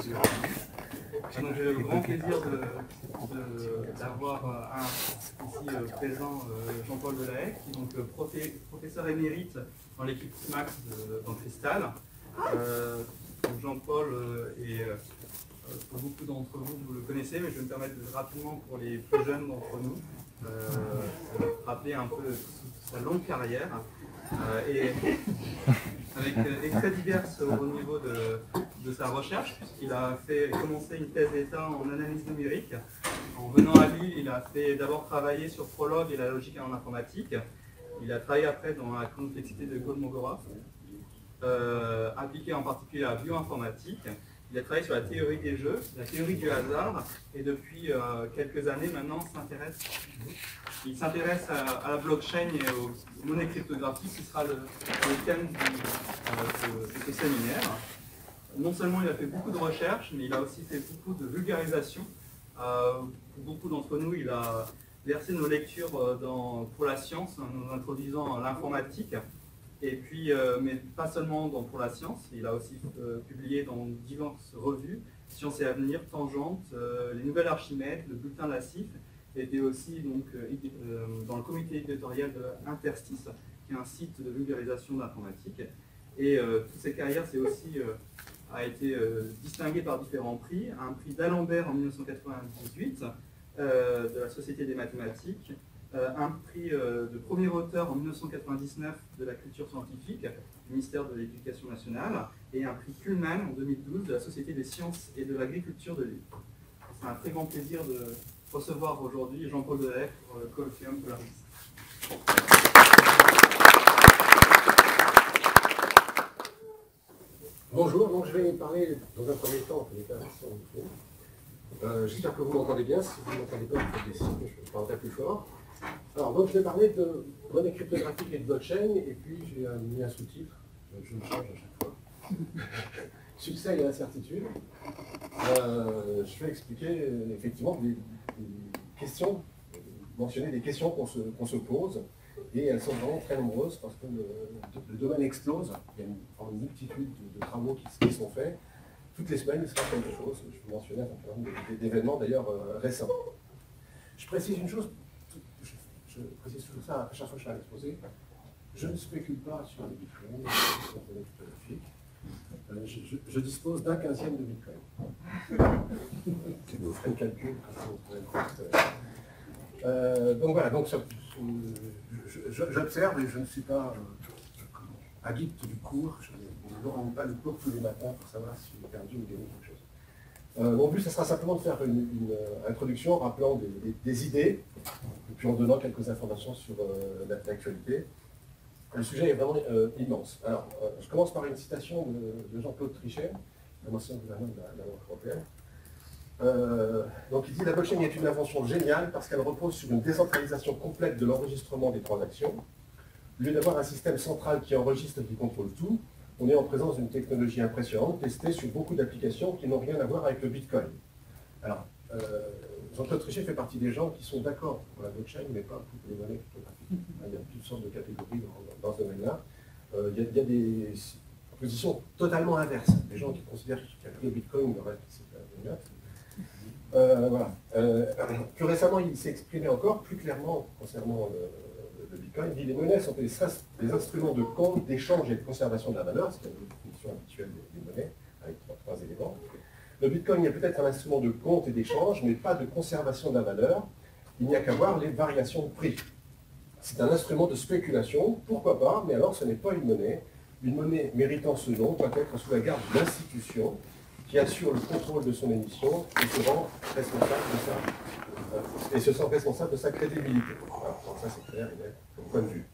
Donc j'ai le grand plaisir d'avoir ici présent Jean-Paul Delahaye, qui est donc professeur émérite dans l'équipe SMAX dans Cristal. Jean-Paul pour beaucoup d'entre vous, vous le connaissez, mais je vais me permettre de rapidement, pour les plus jeunes d'entre nous, rappeler un peu sa longue carrière. Et avec extraits divers au niveau de sa recherche, puisqu'il a commencé une thèse d'État en analyse numérique. En venant à Lille, il a d'abord travaillé sur Prolog et la logique en informatique. Il a travaillé après dans la complexité de Kolmogorov, appliqué en particulier à la bioinformatique. Il a travaillé sur la théorie des jeux, la théorie du hasard, et depuis quelques années maintenant il s'intéresse à la blockchain et aux monnaies cryptographiques, qui sera le thème de ce séminaire. Non seulement il a fait beaucoup de recherches, mais il a aussi fait beaucoup de vulgarisation. Pour beaucoup d'entre nous, il a versé nos lectures pour la science, en nous introduisant l'informatique. Et puis, mais pas seulement pour la science, il a aussi publié dans diverses revues, Science et Avenir, Tangente, les Nouvelles Archimèdes, le Bulletin Lassif, et était aussi donc, dans le comité éditorial de Interstice, qui est un site de vulgarisation de l'informatique. Et toute cette carrière a été distinguée par différents prix. Un prix d'Alembert en 1998, de la Société des mathématiques, un prix de premier auteur en 1999 de la culture scientifique, du ministère de l'Éducation nationale, et un prix Kuhlmann en 2012 de la Société des sciences et de l'agriculture de Lille. C'est un très grand plaisir de recevoir aujourd'hui Jean-Paul Delahaye pour le Colloquium Polaris. Bonjour, donc je vais parler dans un premier temps de l'opération du micro. J'espère que vous m'entendez bien. Si vous ne m'entendez pas, vous faites des signes, je parlerai plus fort. Alors, donc je vais parler de monnaie cryptographique et de blockchain, et puis j'ai mis un sous-titre, je le change à chaque fois. Succès et incertitude. Je vais expliquer effectivement des questions, mentionner des questions qu'on se pose, et elles sont vraiment très nombreuses parce que le domaine explose. Il y a une multitude de travaux qui sont faits. Toutes les semaines, il se passe quelque chose. Je vais mentionner un certain nombre d'événements d'ailleurs récents. Je précise une chose, je précise toujours ça à chaque fois que je fais un exposé. Je ne spécule pas sur les bitcoins, sur les cryptographiques. Je dispose d'un 15e de bitcoin. Vous ferez le calcul quand vous pourrez le donc voilà, donc j'observe et je ne suis pas addict du cours. Je ne rends pas le cours tous les matins pour savoir si j'ai perdu ou gagné quelque chose. Mon but, ce sera simplement de faire une introduction en rappelant des idées, et puis en donnant quelques informations sur l'actualité. Le sujet est vraiment immense. Alors, je commence par une citation de Jean-Claude Trichet, un ancien gouverneur de la Banque européenne. Donc il dit « La blockchain est une invention géniale parce qu'elle repose sur une décentralisation complète de l'enregistrement des transactions. Au lieu d'avoir un système central qui enregistre et qui contrôle tout, on est en présence d'une technologie impressionnante testée sur beaucoup d'applications qui n'ont rien à voir avec le Bitcoin. » Alors, Jean-Claude Trichet fait partie des gens qui sont d'accord pour la blockchain, mais pas pour les monnaies cryptographiques. Il y a toutes sortes de catégories dans ce domaine-là. Il y a des positions totalement inverses. Des gens qui considèrent qu'il n'y a que le Bitcoin, le reste, c'est un vignotte. Voilà. Plus récemment, il s'est exprimé encore plus clairement concernant le Bitcoin. Il dit « Les monnaies sont des instruments de compte, d'échange et de conservation de la valeur », c'est la définition habituelle des monnaies, avec trois éléments. Le Bitcoin est peut-être un instrument de compte et d'échange, mais pas de conservation de la valeur. Il n'y a qu'à voir les variations de prix. C'est un instrument de spéculation, pourquoi pas, mais alors ce n'est pas une monnaie. Une monnaie méritant ce nom doit être sous la garde d'une institution qui assure le contrôle de son émission et se rend responsable de sa crédibilité. Alors, ça c'est clair et net, comme point de vue.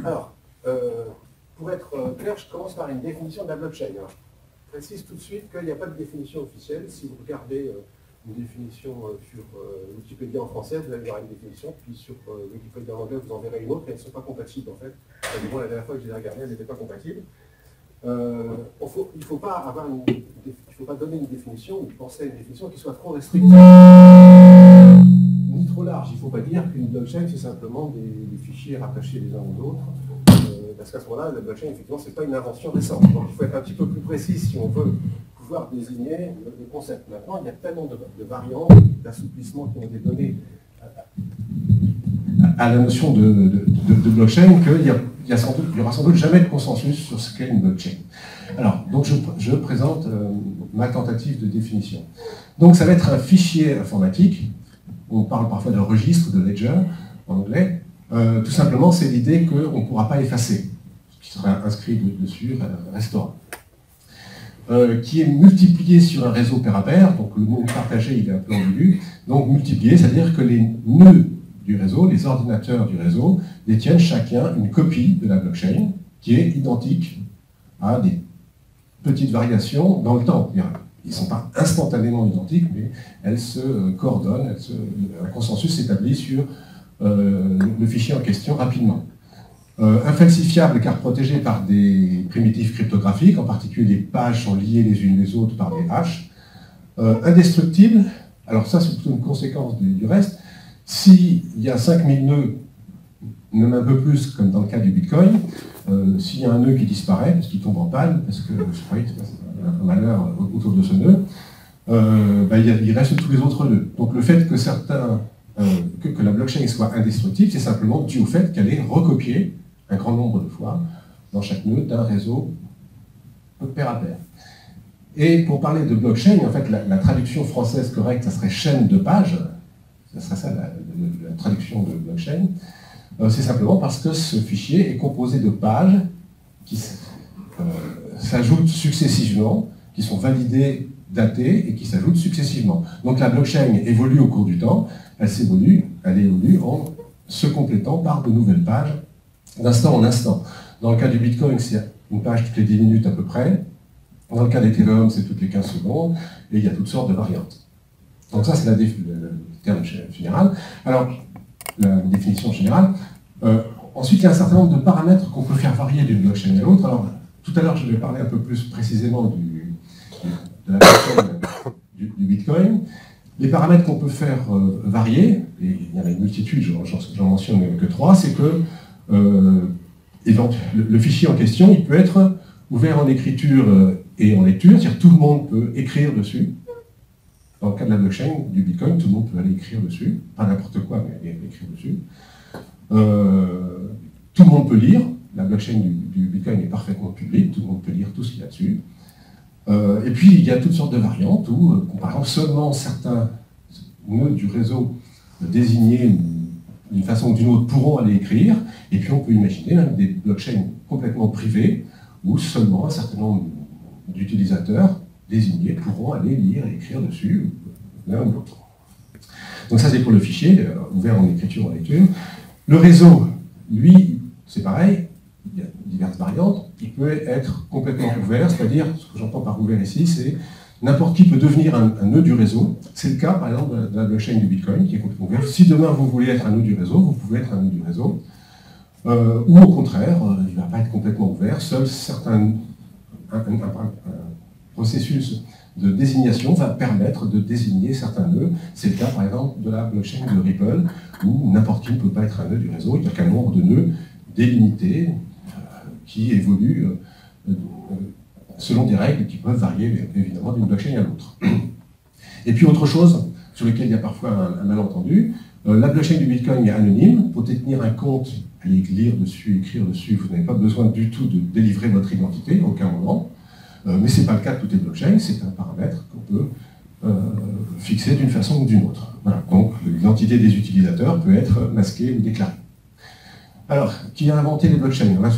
Alors, pour être clair, je commence par une définition de la blockchain. Alors, je précise tout de suite qu'il n'y a pas de définition officielle. Si vous regardez une définition sur Wikipédia en français, vous allez voir une définition, puis sur Wikipédia en anglais, vous en verrez une autre, et elles ne sont pas compatibles en fait. Bon, la dernière fois que je les ai regardées, elles n'étaient pas compatibles. Il ne faut pas donner une définition, ou penser à une définition qui soit trop restrictive, ni trop large. Il ne faut pas dire qu'une blockchain, c'est simplement des fichiers rattachés les uns aux autres. Parce qu'à ce moment-là, la blockchain, effectivement, ce n'est pas une invention récente. Donc il faut être un petit peu plus précis si on veut pouvoir désigner le concept. Maintenant, il y a tellement de variantes, d'assouplissements qui ont été donnés à la notion de blockchain qu'il y aura sans doute jamais de consensus sur ce qu'est une blockchain. Alors, donc je présente ma tentative de définition. Donc ça va être un fichier informatique, on parle parfois de registre, de ledger en anglais. Tout simplement, c'est l'idée qu'on ne pourra pas effacer ce qui sera inscrit dessus, restaurant. Qui est multiplié sur un réseau pair à pair, donc le mot partagé il est un peu ambigu, donc multiplié, c'est-à-dire que les nœuds du réseau, les ordinateurs du réseau, détiennent chacun une copie de la blockchain qui est identique à des petites variations dans le temps. Ils ne sont pas instantanément identiques, mais elles se coordonnent, un consensus s'établit sur le fichier en question rapidement. Infalsifiable car protégé par des primitives cryptographiques, en particulier les pages sont liées les unes les autres par des hashes. Indestructible, alors ça c'est plutôt une conséquence du reste. S'il y a 5000 nœuds, même un peu plus comme dans le cas du Bitcoin, s'il y a un nœud qui disparaît, parce qu'il tombe en panne, parce que je sais pas, il se passe un malheur autour de ce nœud, il reste tous les autres nœuds. Donc le fait que que la blockchain soit indestructible, c'est simplement dû au fait qu'elle est recopiée un grand nombre de fois dans chaque nœud d'un réseau pair à pair. Et pour parler de blockchain, en fait, la traduction française correcte, ça serait chaîne de pages, ça serait ça la traduction de blockchain. C'est simplement parce que ce fichier est composé de pages qui s'ajoutent successivement, qui sont validées, datées et qui s'ajoutent successivement. Donc la blockchain évolue au cours du temps, elle évolue en se complétant par de nouvelles pages d'instant en instant. Dans le cas du Bitcoin, c'est une page toutes les 10 minutes à peu près. Dans le cas d'Ethereum, c'est toutes les 15 secondes. Et il y a toutes sortes de variantes. Donc ça, c'est le terme général. Alors, la définition générale. Ensuite, il y a un certain nombre de paramètres qu'on peut faire varier d'une blockchain à l'autre. Alors, tout à l'heure, je vais parler un peu plus précisément de la blockchain du Bitcoin. Les paramètres qu'on peut faire varier, et il y en a une multitude, j'en mentionne que 3, c'est que le fichier en question, il peut être ouvert en écriture et en lecture, c'est-à-dire tout le monde peut écrire dessus. Dans le cas de la blockchain du Bitcoin, tout le monde peut aller écrire dessus, pas n'importe quoi, mais écrire dessus. Tout le monde peut lire, la blockchain du Bitcoin est parfaitement publique, tout le monde peut lire tout ce qu'il y a dessus. Et puis il y a toutes sortes de variantes où, par exemple, seulement certains nœuds du réseau désignés d'une façon ou d'une autre pourront aller écrire, et puis on peut imaginer même des blockchains complètement privées où seulement un certain nombre d'utilisateurs désignés pourront aller lire et écrire dessus l'un ou l'autre. Donc ça c'est pour le fichier, ouvert en écriture ou en lecture. Le réseau, lui, c'est pareil, il y a diverses variantes, il peut être complètement ouvert, c'est-à-dire, ce que j'entends par ouvert ici, c'est n'importe qui peut devenir un nœud du réseau. C'est le cas, par exemple, de la blockchain du Bitcoin, qui est complètement ouverte. Si demain vous voulez être un nœud du réseau, vous pouvez être un nœud du réseau. Ou au contraire, il ne va pas être complètement ouvert, seul un processus de désignation va permettre de désigner certains nœuds. C'est le cas, par exemple, de la blockchain de Ripple, où n'importe qui ne peut pas être un nœud du réseau, il n'y a qu'un nombre de nœuds délimité qui évoluent selon des règles qui peuvent varier évidemment d'une blockchain à l'autre. Et puis autre chose sur laquelle il y a parfois un malentendu, la blockchain du Bitcoin est anonyme. Pour détenir un compte, aller lire dessus, écrire dessus, vous n'avez pas besoin du tout de délivrer votre identité, à aucun moment. Mais ce n'est pas le cas de toutes les blockchains, c'est un paramètre qu'on peut fixer d'une façon ou d'une autre. Voilà. Donc l'identité des utilisateurs peut être masquée ou déclarée. Alors, qui a inventé les blockchains? Là,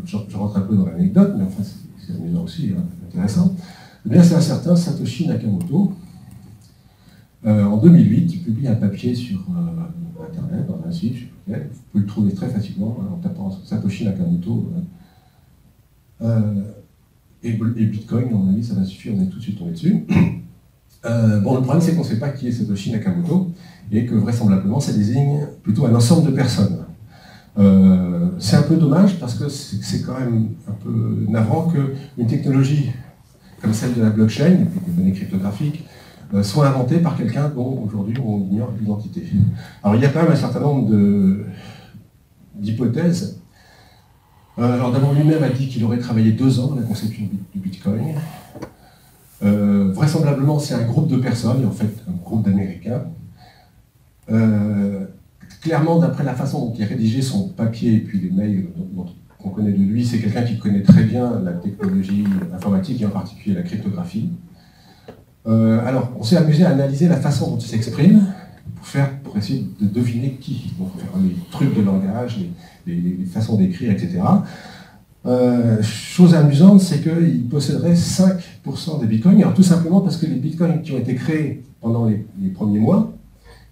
je rentre un peu dans l'anecdote, mais enfin, c'est amusant aussi, intéressant. Eh bien, c'est un certain Satoshi Nakamoto. En 2008, il publie un papier sur Internet, dans un site, je sais plus lequel. Vous pouvez le trouver très facilement en tapant Satoshi Nakamoto. Et Bitcoin, à mon avis, ça va suffire, on est tout de suite tombé dessus. Le problème, c'est qu'on ne sait pas qui est Satoshi Nakamoto, et que vraisemblablement, ça désigne plutôt un ensemble de personnes. C'est un peu dommage parce que c'est quand même un peu navrant qu'une technologie comme celle de la blockchain, et puis des données cryptographiques, soit inventée par quelqu'un dont aujourd'hui on ignore l'identité. Alors il y a quand même un certain nombre d'hypothèses. Alors d'abord lui-même a dit qu'il aurait travaillé 2 ans à la conception du Bitcoin. vraisemblablement, c'est un groupe de personnes, et en fait, un groupe d'Américains. Clairement, d'après la façon dont il a rédigé son papier et puis les mails qu'on connaît de lui, c'est quelqu'un qui connaît très bien la technologie informatique et en particulier la cryptographie. Alors, on s'est amusé à analyser la façon dont il s'exprime pour essayer de deviner qui, donc faire les trucs de langage, les façons d'écrire, etc. Chose amusante, c'est qu'il posséderait 5% des bitcoins, alors tout simplement parce que les bitcoins qui ont été créés pendant les premiers mois,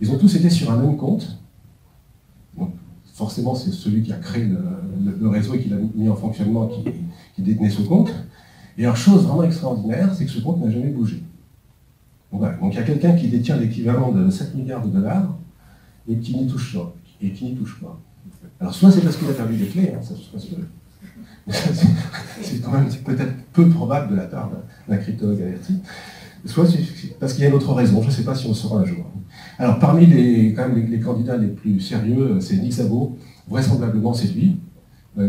ils ont tous été sur un même compte. Donc, forcément, c'est celui qui a créé le réseau et qui l'a mis en fonctionnement qui détenait ce compte. Et alors, chose vraiment extraordinaire, c'est que ce compte n'a jamais bougé. Donc, voilà. Donc il y a quelqu'un qui détient l'équivalent de 7 milliards de dollars et qui n'y touche pas. Alors, soit c'est parce qu'il a perdu des clés, hein, ça se peut. C'est quand même peut-être peu probable de la part d'un cryptologue averti, soit parce qu'il y a une autre raison, je ne sais pas si on le saura un jour. Alors parmi les candidats les plus sérieux, c'est Nick Szabo, vraisemblablement c'est lui,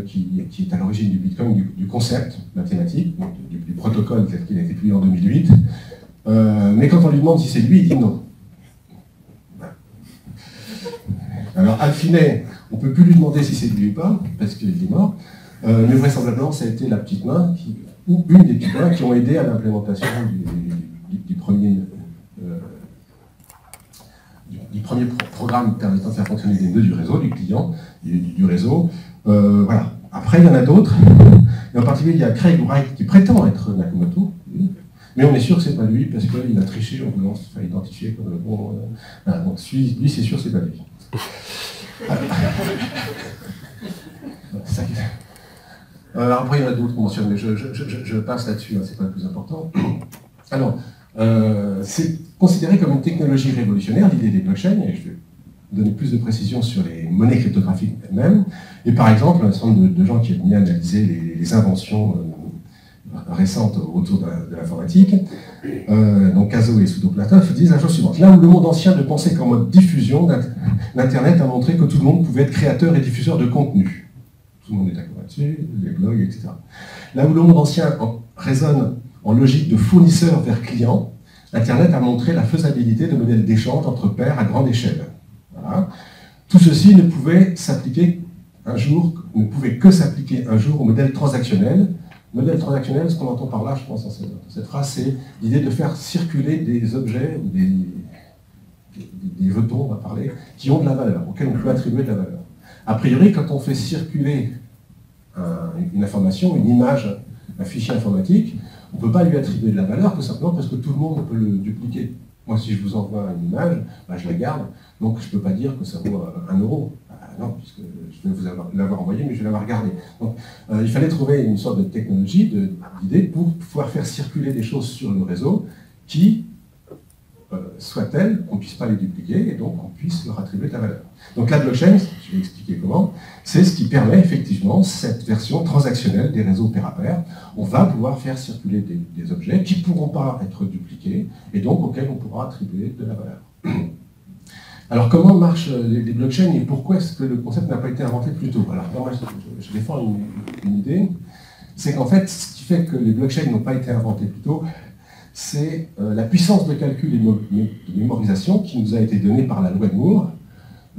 qui est à l'origine du Bitcoin, du concept mathématique, donc du protocole tel qu'il a été publié en 2008, mais quand on lui demande si c'est lui, il dit non. Alors Al Finney, on ne peut plus lui demander si c'est lui ou pas, parce qu'il est mort, mais vraisemblablement, ça a été la petite main, ou une des petites mains qui ont aidé à l'implémentation du premier programme permettant de faire fonctionner les nœuds du réseau, du client, du réseau. Voilà. Après, il y en a d'autres. Et en particulier, il y a Craig Wright qui prétend être Nakamoto, mais on est sûr que c'est pas lui parce qu'il a triché en voulant se faire identifier comme le bon. Voilà, donc lui, c'est sûr, c'est pas lui. Alors après, il y en a d'autres qu'on mentionne, mais je passe là-dessus, hein, c'est pas le plus important. Alors, c'est considéré comme une technologie révolutionnaire, l'idée des blockchains, et je vais donner plus de précisions sur les monnaies cryptographiques elles-mêmes. Et par exemple, un certain nombre de gens qui aiment bien analyser les inventions récentes autour de l'informatique, donc Kazo et Soudoplatov, disent la chose suivante. Là où le monde ancien ne pensait qu'en mode diffusion, l'Internet a montré que tout le monde pouvait être créateur et diffuseur de contenu. Tout le monde est d'accord là-dessus, les blogs, etc. Là où le monde ancien raisonne en logique de fournisseur vers client, Internet a montré la faisabilité de modèles d'échange entre pairs à grande échelle. Voilà. Tout ceci ne pouvait que s'appliquer un jour au modèle transactionnel. Modèle transactionnel, ce qu'on entend par là, je pense, dans cette phrase, c'est l'idée de faire circuler des objets, ou des jetons, on va parler, qui ont de la valeur, auxquels on peut attribuer de la valeur. A priori, quand on fait circuler une information, une image, un fichier informatique, on ne peut pas lui attribuer de la valeur tout simplement parce que tout le monde peut le dupliquer. Moi, si je vous envoie une image, je la garde, donc je ne peux pas dire que ça vaut 1 euro. Non, puisque je vais vous l'avoir envoyé, mais je vais l'avoir gardé. Donc, il fallait trouver une sorte de technologie, d'idée, pour pouvoir faire circuler des choses sur le réseau qui soient telles qu'on ne puisse pas les dupliquer et donc qu'on puisse leur attribuer de la valeur. Donc la blockchain, je vais expliquer comment, c'est ce qui permet effectivement cette version transactionnelle des réseaux pair à pair. On va pouvoir faire circuler des objets qui ne pourront pas être dupliqués et donc auxquels on pourra attribuer de la valeur. Alors comment marchent les blockchains et pourquoi est-ce que le concept n'a pas été inventé plus tôt? Alors moi je défends une idée, c'est qu'en fait ce qui fait que les blockchains n'ont pas été inventés plus tôt, c'est la puissance de calcul et de mémorisation qui nous a été donnée par la loi de Moore.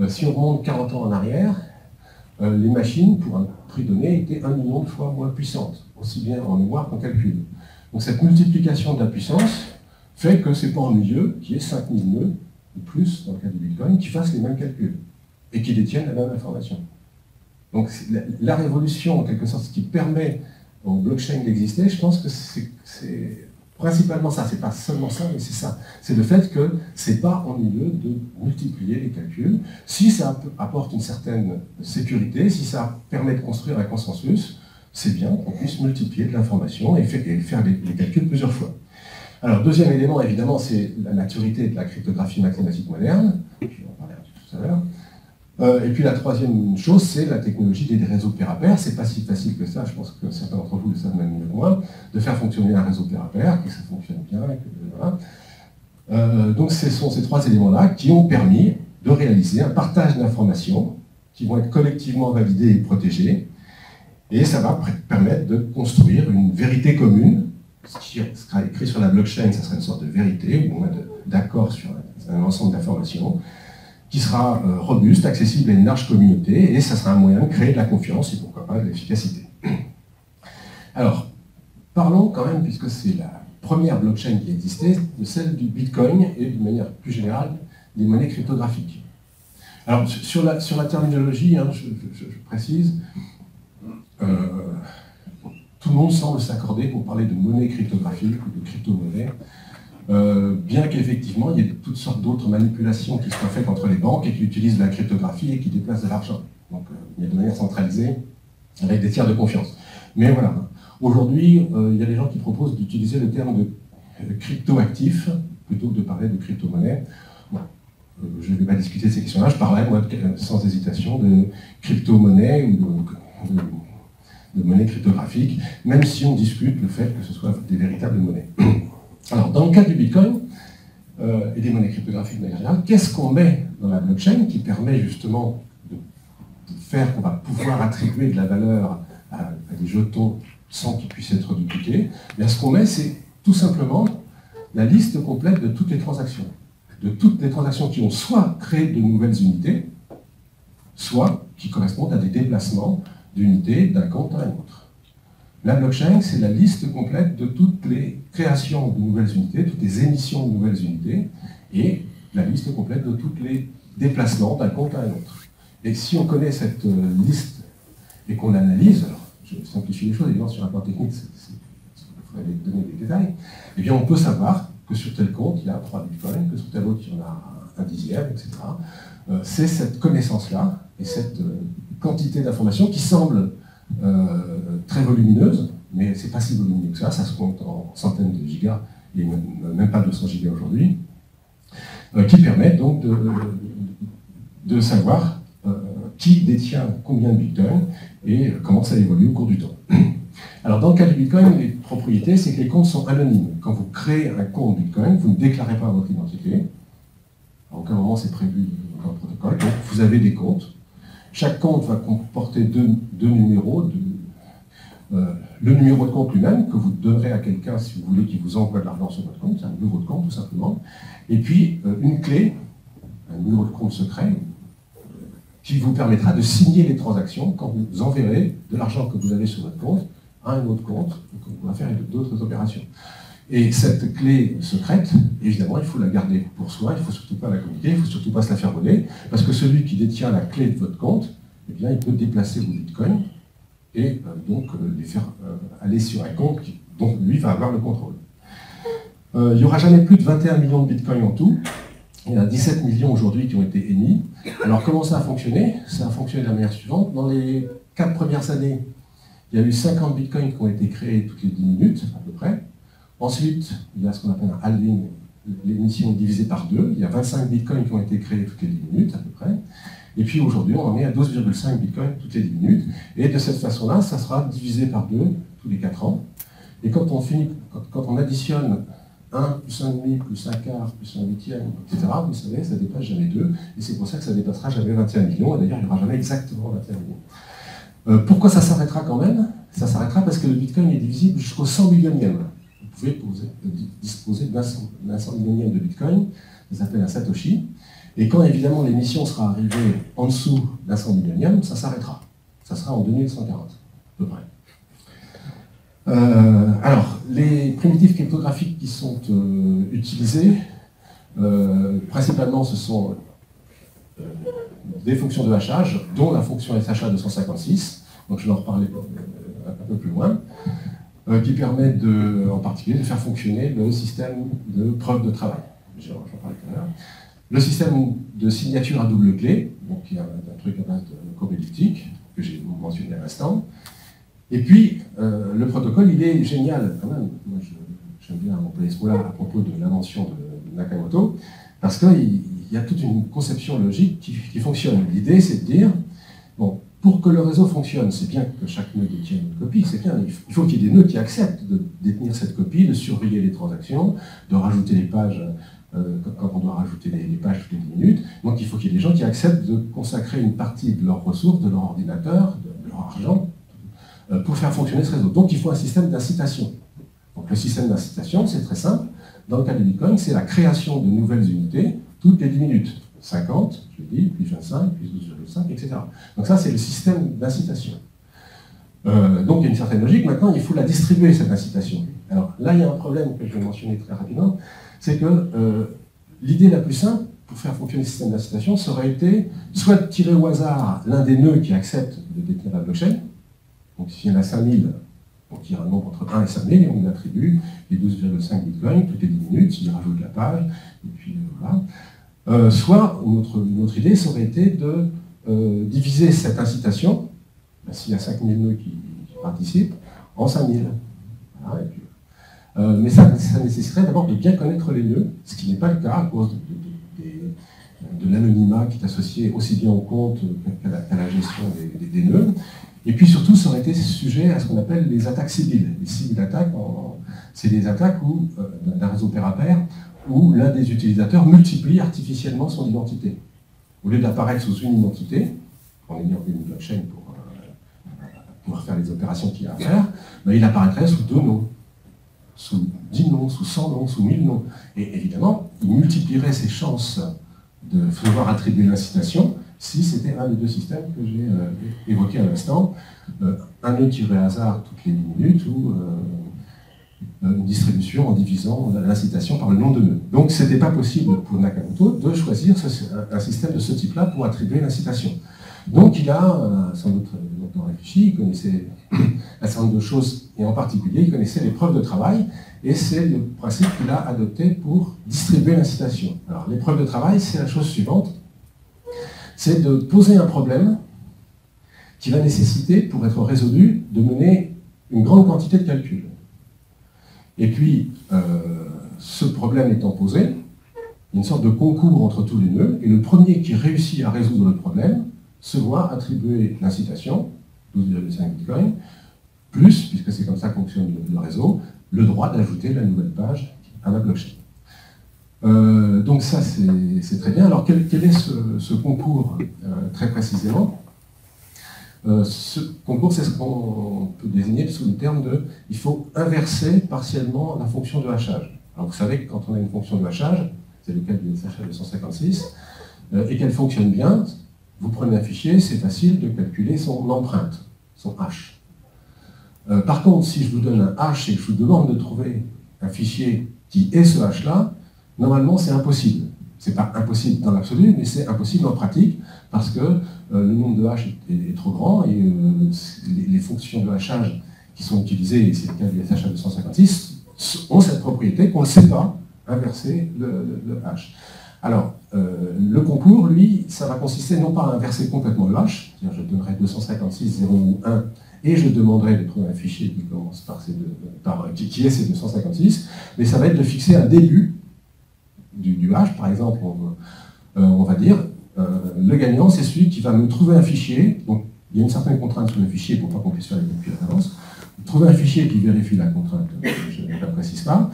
Si on remonte 40 ans en arrière, les machines, pour un prix donné, étaient 1 million de fois moins puissantes, aussi bien en mémoire qu'en calcul. Donc cette multiplication de la puissance fait que c'est pas ennuyeux qu'il y ait 5000 nœuds ou plus, dans le cas du Bitcoin, qui fassent les mêmes calculs et qui détiennent la même information. Donc la révolution, en quelque sorte, ce qui permet aux blockchains d'exister, je pense que c'est principalement ça, c'est pas seulement ça, mais c'est ça. C'est le fait que c'est pas ennuyeux de multiplier les calculs. Si ça apporte une certaine sécurité, si ça permet de construire un consensus, c'est bien qu'on puisse multiplier de l'information et faire les calculs plusieurs fois. Alors, deuxième élément, évidemment, c'est la maturité de la cryptographie mathématique moderne. Je vais en parler un petit peu tout à l'heure. Et puis la troisième chose, c'est la technologie des réseaux pair à pair. C'est pas si facile que ça, je pense que certains d'entre vous le savent même mieux que moi, de faire fonctionner un réseau pair à pair, que ça fonctionne bien, et que voilà. Donc ce sont ces trois éléments-là qui ont permis de réaliser un partage d'informations qui vont être collectivement validées et protégées, et ça va permettre de construire une vérité commune ce qui sera écrit sur la blockchain, ça sera une sorte de vérité, ou d'accord sur un ensemble d'informations, qui sera robuste, accessible à une large communauté, et ça sera un moyen de créer de la confiance, et pourquoi pas de l'efficacité. Alors, parlons quand même, puisque c'est la première blockchain qui existait, de celle du Bitcoin, et d'une manière plus générale, des monnaies cryptographiques. Alors, sur la terminologie, hein, je précise, tout le monde semble s'accorder pour parler de monnaie cryptographique ou de crypto-monnaie, bien qu'effectivement, il y ait toutes sortes d'autres manipulations qui soient faites entre les banques et qui utilisent la cryptographie et qui déplacent de l'argent. Donc, mais de manière centralisée, avec des tiers de confiance. Mais voilà, aujourd'hui, il y a des gens qui proposent d'utiliser le terme de crypto-actif plutôt que de parler de crypto-monnaie. Bon, je ne vais pas discuter de ces questions-là, je parlerai, moi, sans hésitation, de crypto-monnaie ou de monnaie cryptographique, même si on discute le fait que ce soit des véritables monnaies. Alors, dans le cas du Bitcoin et des monnaies cryptographiques de manière générale, qu'est-ce qu'on met dans la blockchain qui permet justement de faire qu'on va pouvoir attribuer de la valeur à des jetons sans qu'ils puissent être dupliqués? Bien, ce qu'on met, c'est tout simplement la liste complète de toutes les transactions. De toutes les transactions qui ont soit créé de nouvelles unités, soit qui correspondent à des déplacements d'unités d'un compte à un autre. La blockchain, c'est la liste complète de toutes les créations de nouvelles unités, toutes les émissions de nouvelles unités, et la liste complète de tous les déplacements d'un compte à un autre. Et si on connaît cette liste et qu'on l'analyse, alors je simplifie les choses, évidemment sur un plan technique, il faudrait donner des détails, eh bien on peut savoir que sur tel compte, il y a 3 bitcoins, que sur tel autre, il y en a un dixième, etc. C'est cette connaissance-là et cette quantité d'informations qui semble très volumineuse, mais c'est pas si volumineux que ça se compte en centaines de gigas, et même pas 200 gigas aujourd'hui, qui permettent donc de savoir qui détient combien de bitcoins et comment ça évolue au cours du temps. Alors dans le cas du bitcoin, les propriétés, c'est que les comptes sont anonymes. Quand vous créez un compte bitcoin, vous ne déclarez pas votre identité. À aucun moment c'est prévu dans le protocole. Donc vous avez des comptes. Chaque compte va comporter deux numéros. Le numéro de compte lui-même, que vous donnerez à quelqu'un si vous voulez qu'il vous envoie de l'argent sur votre compte, c'est un numéro de compte tout simplement. Et puis une clé, un numéro de compte secret, qui vous permettra de signer les transactions quand vous enverrez de l'argent que vous avez sur votre compte à un autre compte, que vous va faire d'autres opérations. Et cette clé secrète, évidemment, il faut la garder pour soi, il ne faut surtout pas la communiquer, il ne faut surtout pas se la faire voler, parce que celui qui détient la clé de votre compte, eh bien, il peut déplacer vos bitcoins et donc les faire aller sur un compte dont lui va avoir le contrôle. Il n'y aura jamais plus de 21 millions de bitcoins en tout. Il y en a 17 millions aujourd'hui qui ont été émis. Alors comment ça a fonctionné? Ça a fonctionné de la manière suivante. Dans les 4 premières années, il y a eu 50 bitcoins qui ont été créés toutes les 10 minutes, à peu près. Ensuite, il y a ce qu'on appelle un halving, l'émission est divisée par 2. Il y a 25 bitcoins qui ont été créés toutes les 10 minutes, à peu près. Et puis aujourd'hui, on en est à 12,5 bitcoins toutes les 10 minutes. Et de cette façon-là, ça sera divisé par 2 tous les 4 ans. Et quand on additionne 1 plus 1,5 plus 1 quart plus 1 huitième, etc., vous savez, ça ne dépasse jamais 2. Et c'est pour ça que ça ne dépassera jamais 21 millions. Et d'ailleurs, il n'y aura jamais exactement 21 millions. Pourquoi ça s'arrêtera quand même? Ça s'arrêtera parce que le bitcoin est divisible jusqu'au 100 millionième. Vous pouvez disposer d'un 100 millionième de bitcoin, ça s'appelle un satoshi. Et quand évidemment l'émission sera arrivée en dessous d'un 100 millionième, ça s'arrêtera. Ça sera en 2140, à peu près. Alors, les primitives cryptographiques qui sont utilisées, principalement ce sont des fonctions de hachage, dont la fonction SHA 256, donc je vais en reparler un peu plus loin, qui permet en particulier de faire fonctionner le système de preuve de travail. J'en parlais tout à l'heure. Le système de signature à double clé, donc il y a un truc à base de courbe elliptique, que j'ai mentionné à l'instant. Et puis, le protocole, il est génial quand même. Moi, j'aime bien employer ce mot-là à propos de l'invention de Nakamoto, parce qu'il y a toute une conception logique qui fonctionne. L'idée, c'est de dire, bon, pour que le réseau fonctionne, c'est bien que chaque nœud détienne une copie, c'est bien, il faut qu'il y ait des nœuds qui acceptent de détenir cette copie, de surveiller les transactions, de rajouter les pages quand on doit rajouter les pages toutes les 10 minutes. Donc il faut qu'il y ait des gens qui acceptent de consacrer une partie de leurs ressources, de leur ordinateur, de leur argent, pour faire fonctionner ce réseau. Donc il faut un système d'incitation. Donc le système d'incitation, c'est très simple. Dans le cas du Bitcoin, c'est la création de nouvelles unités toutes les 10 minutes. 50, je dis, puis 25, puis 12,5, etc. Donc ça, c'est le système d'incitation. Donc il y a une certaine logique. Maintenant, il faut la distribuer, cette incitation. Alors là, il y a un problème que je vais mentionner très rapidement, c'est que l'idée la plus simple pour faire fonctionner le système d'incitation, ça aurait été soit de tirer au hasard l'un des nœuds qui acceptent de détenir la blockchain. Donc s'il y en a 5000, on tire un nombre entre 1 et 5000 et on lui attribue les 12,5 bitcoins toutes les 10 minutes, il rajoute la page, et puis voilà. Soit une autre idée, ça aurait été de diviser cette incitation, s'il y a 5000 nœuds qui participent, en 5000. Voilà, et puis, mais ça nécessiterait d'abord de bien connaître les nœuds, ce qui n'est pas le cas à cause de l'anonymat qui est associé aussi bien au compte qu'à la gestion des nœuds. Et puis surtout, ça aurait été sujet à ce qu'on appelle les attaques civiles. Les civiles attaques, c'est des attaques d'un réseau pair à pair où l'un des utilisateurs multiplie artificiellement son identité. Au lieu d'apparaître sous une identité, en ayant une blockchain pour faire les opérations qu'il a à faire, ben, il apparaîtrait sous 2 noms, sous 10 noms, sous 100 noms, sous 1000 noms. Et évidemment, il multiplierait ses chances de pouvoir attribuer l'incitation si c'était un des deux systèmes que j'ai évoqués à l'instant, un nœud tiré au hasard toutes les 10 minutes ou une distribution en divisant l'incitation par le nombre de nœuds. Donc ce n'était pas possible pour Nakamoto de choisir un système de ce type-là pour attribuer l'incitation. Donc il a sans doute longtemps réfléchi, il connaissait un certain nombre de choses, et en particulier il connaissait les preuves de travail, et c'est le principe qu'il a adopté pour distribuer l'incitation. Alors les preuves de travail, c'est la chose suivante, c'est de poser un problème qui va nécessiter, pour être résolu, de mener une grande quantité de calculs. Et puis, ce problème étant posé, une sorte de concours entre tous les nœuds, et le premier qui réussit à résoudre le problème se voit attribuer l'incitation, 12,5 bitcoins, plus, puisque c'est comme ça que fonctionne le réseau, le droit d'ajouter la nouvelle page à la blockchain. Donc ça, c'est très bien. Alors, quel est ce concours très précisément? Ce concours, c'est ce qu'on peut désigner sous le terme de « il faut inverser partiellement la fonction de hachage ». Alors, vous savez que quand on a une fonction de hachage, c'est le cas du SHA 256, et qu'elle fonctionne bien, vous prenez un fichier, c'est facile de calculer son empreinte, son hash. Par contre, si je vous donne un hash et que je vous demande de trouver un fichier qui est ce hash-là, normalement, c'est impossible. C'est pas impossible dans l'absolu, mais c'est impossible en pratique, parce que le nombre de hash est trop grand, et les fonctions de hachage qui sont utilisées, et c'est le cas du SHA 256, ont cette propriété qu'on ne sait pas inverser le hash. Alors, le concours, lui, ça va consister non pas à inverser complètement le hash, c'est-à-dire je donnerai 256, 0 ou 1, et je demanderai de trouver un fichier qui commence qui est ces 256, mais ça va être de fixer un début du hash. Par exemple, on va dire, le gagnant, c'est celui qui va me trouver un fichier, donc il y a une certaine contrainte sur le fichier pour pas qu'on puisse faire les calculs à l'avance, trouver un fichier qui vérifie la contrainte, je ne la précise pas,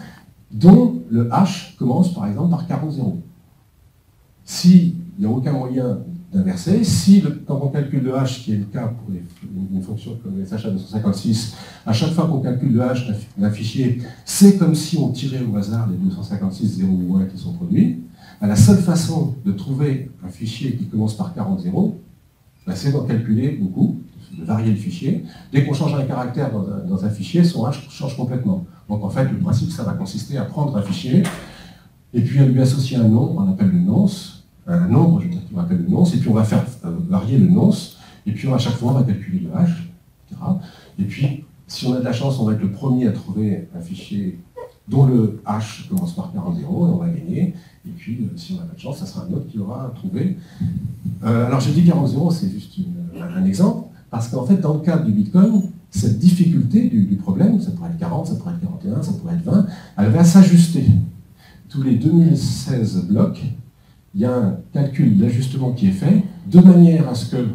dont le hash commence par exemple par 40 zéros. S'il n'y a aucun moyen d'inverser, quand on calcule le hash, qui est le cas pour une fonction comme le SHA 256, à chaque fois qu'on calcule le hash d'un fichier, c'est comme si on tirait au hasard les 256 0 ou 1 qui sont produits. La seule façon de trouver un fichier qui commence par 40 zéros, c'est d'en calculer beaucoup, de varier le fichier. Dès qu'on change un caractère dans un fichier, son hash change complètement. Donc en fait, le principe, ça va consister à prendre un fichier, et puis à lui associer un nom, on appelle le nonce, un nombre, je veux dire, qu'on appelle le nonce, et puis on va faire varier le nonce, et puis à chaque fois, on va calculer le hash, etc. Et puis, si on a de la chance, on va être le premier à trouver un fichier dont le hash commence par 40 zéros, et on va gagner. Et puis, si on n'a pas de chance, ça sera un autre qui aura trouvé. Alors, je dis 40 zéros, c'est juste un exemple, parce qu'en fait, dans le cadre du Bitcoin, cette difficulté du problème, ça pourrait être 40, ça pourrait être 41, ça pourrait être 20, elle va s'ajuster. Tous les 2016 blocs, il y a un calcul d'ajustement qui est fait, de manière à ce que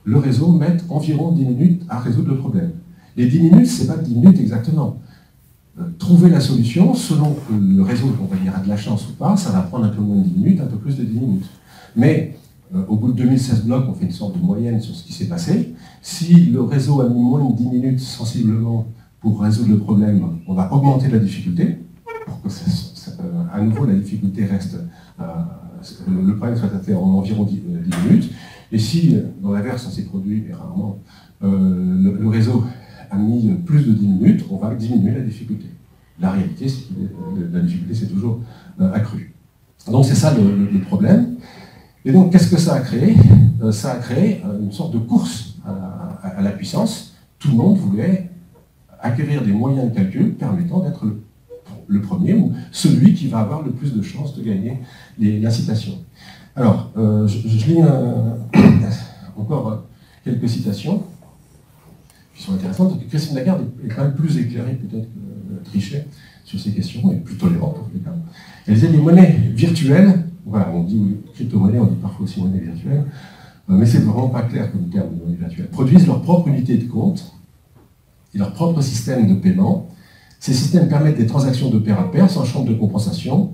le réseau mette environ 10 minutes à résoudre le problème. Les 10 minutes, ce n'est pas 10 minutes exactement. Trouver la solution, selon que le réseau, on va dire, a de la chance ou pas, ça va prendre un peu moins de 10 minutes, un peu plus de 10 minutes. Mais au bout de 2016 blocs, on fait une sorte de moyenne sur ce qui s'est passé. Si le réseau a mis moins de 10 minutes sensiblement pour résoudre le problème, on va augmenter la difficulté, pour que à nouveau la difficulté reste, le problème soit traité en environ 10 minutes. Et si, dans l'inverse, ça s'est produit, mais rarement, le réseau a mis plus de 10 minutes, on va diminuer la difficulté. La réalité, c'est que la difficulté s'est toujours accrue. Donc c'est ça le problème. Et donc qu'est-ce que ça a créé? Ça a créé une sorte de course à la puissance. Tout le monde voulait acquérir des moyens de calcul permettant d'être le premier, ou celui qui va avoir le plus de chances de gagner l'incitation. Alors, je lis encore quelques citations qui sont intéressantes. Christine Lagarde est quand même plus éclairée peut-être que Trichet sur ces questions, et plus tolérante en tous les cas. Elle disait les monnaies virtuelles, voilà, on dit crypto-monnaie, on dit parfois aussi monnaie virtuelle, mais c'est vraiment pas clair comme terme de monnaie virtuelle, produisent leur propre unité de compte et leur propre système de paiement. Ces systèmes permettent des transactions de pair à pair sans chambre de compensation,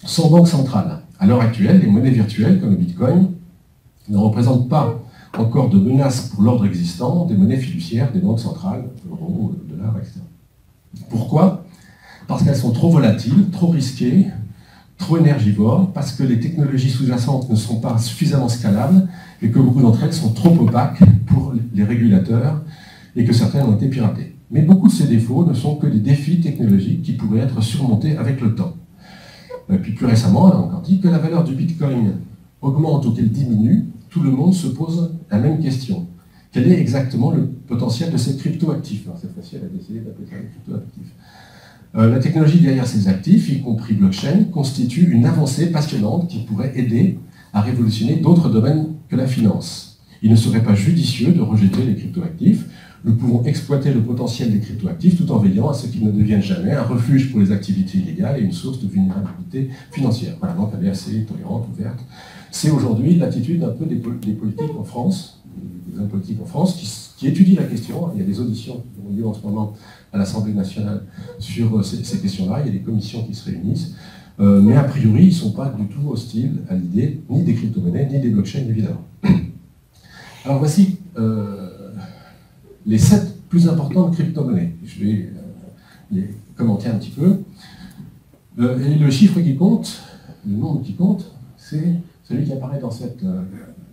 sans banque centrale. À l'heure actuelle, les monnaies virtuelles, comme le Bitcoin, ne représentent pas encore de menace pour l'ordre existant des monnaies fiduciaires des banques centrales, l'euro, le dollar, etc. Pourquoi? Parce qu'elles sont trop volatiles, trop risquées, trop énergivores, parce que les technologies sous-jacentes ne sont pas suffisamment scalables et que beaucoup d'entre elles sont trop opaques pour les régulateurs et que certaines ont été piratées. Mais beaucoup de ces défauts ne sont que des défis technologiques qui pourraient être surmontés avec le temps. Et puis plus récemment, on a encore dit que la valeur du Bitcoin augmente ou qu'elle diminue, tout le monde se pose la même question. Quel est exactement le potentiel de ces cryptoactifs? Alors cette fois-ci, elle a décidé d'appeler ça des cryptoactifs. La technologie derrière ces actifs, y compris blockchain, constitue une avancée passionnante qui pourrait aider à révolutionner d'autres domaines que la finance. Il ne serait pas judicieux de rejeter les cryptoactifs. Nous pouvons exploiter le potentiel des cryptoactifs tout en veillant à ce qu'ils ne deviennent jamais un refuge pour les activités illégales et une source de vulnérabilité financière. Voilà, donc elle est assez tolérante, ouverte. C'est aujourd'hui l'attitude un peu des politiques en France, des hommes politiques en France, qui étudient la question. Il y a des auditions qui ont lieu en ce moment à l'Assemblée nationale sur ces questions-là. Il y a des commissions qui se réunissent. Mais a priori, ils ne sont pas du tout hostiles à l'idée ni des crypto-monnaies, ni des blockchains, évidemment. Alors voici les 7 plus importantes crypto-monnaies. Je vais les commenter un petit peu. Et le chiffre qui compte, le nombre qui compte, c'est celui qui apparaît dans cette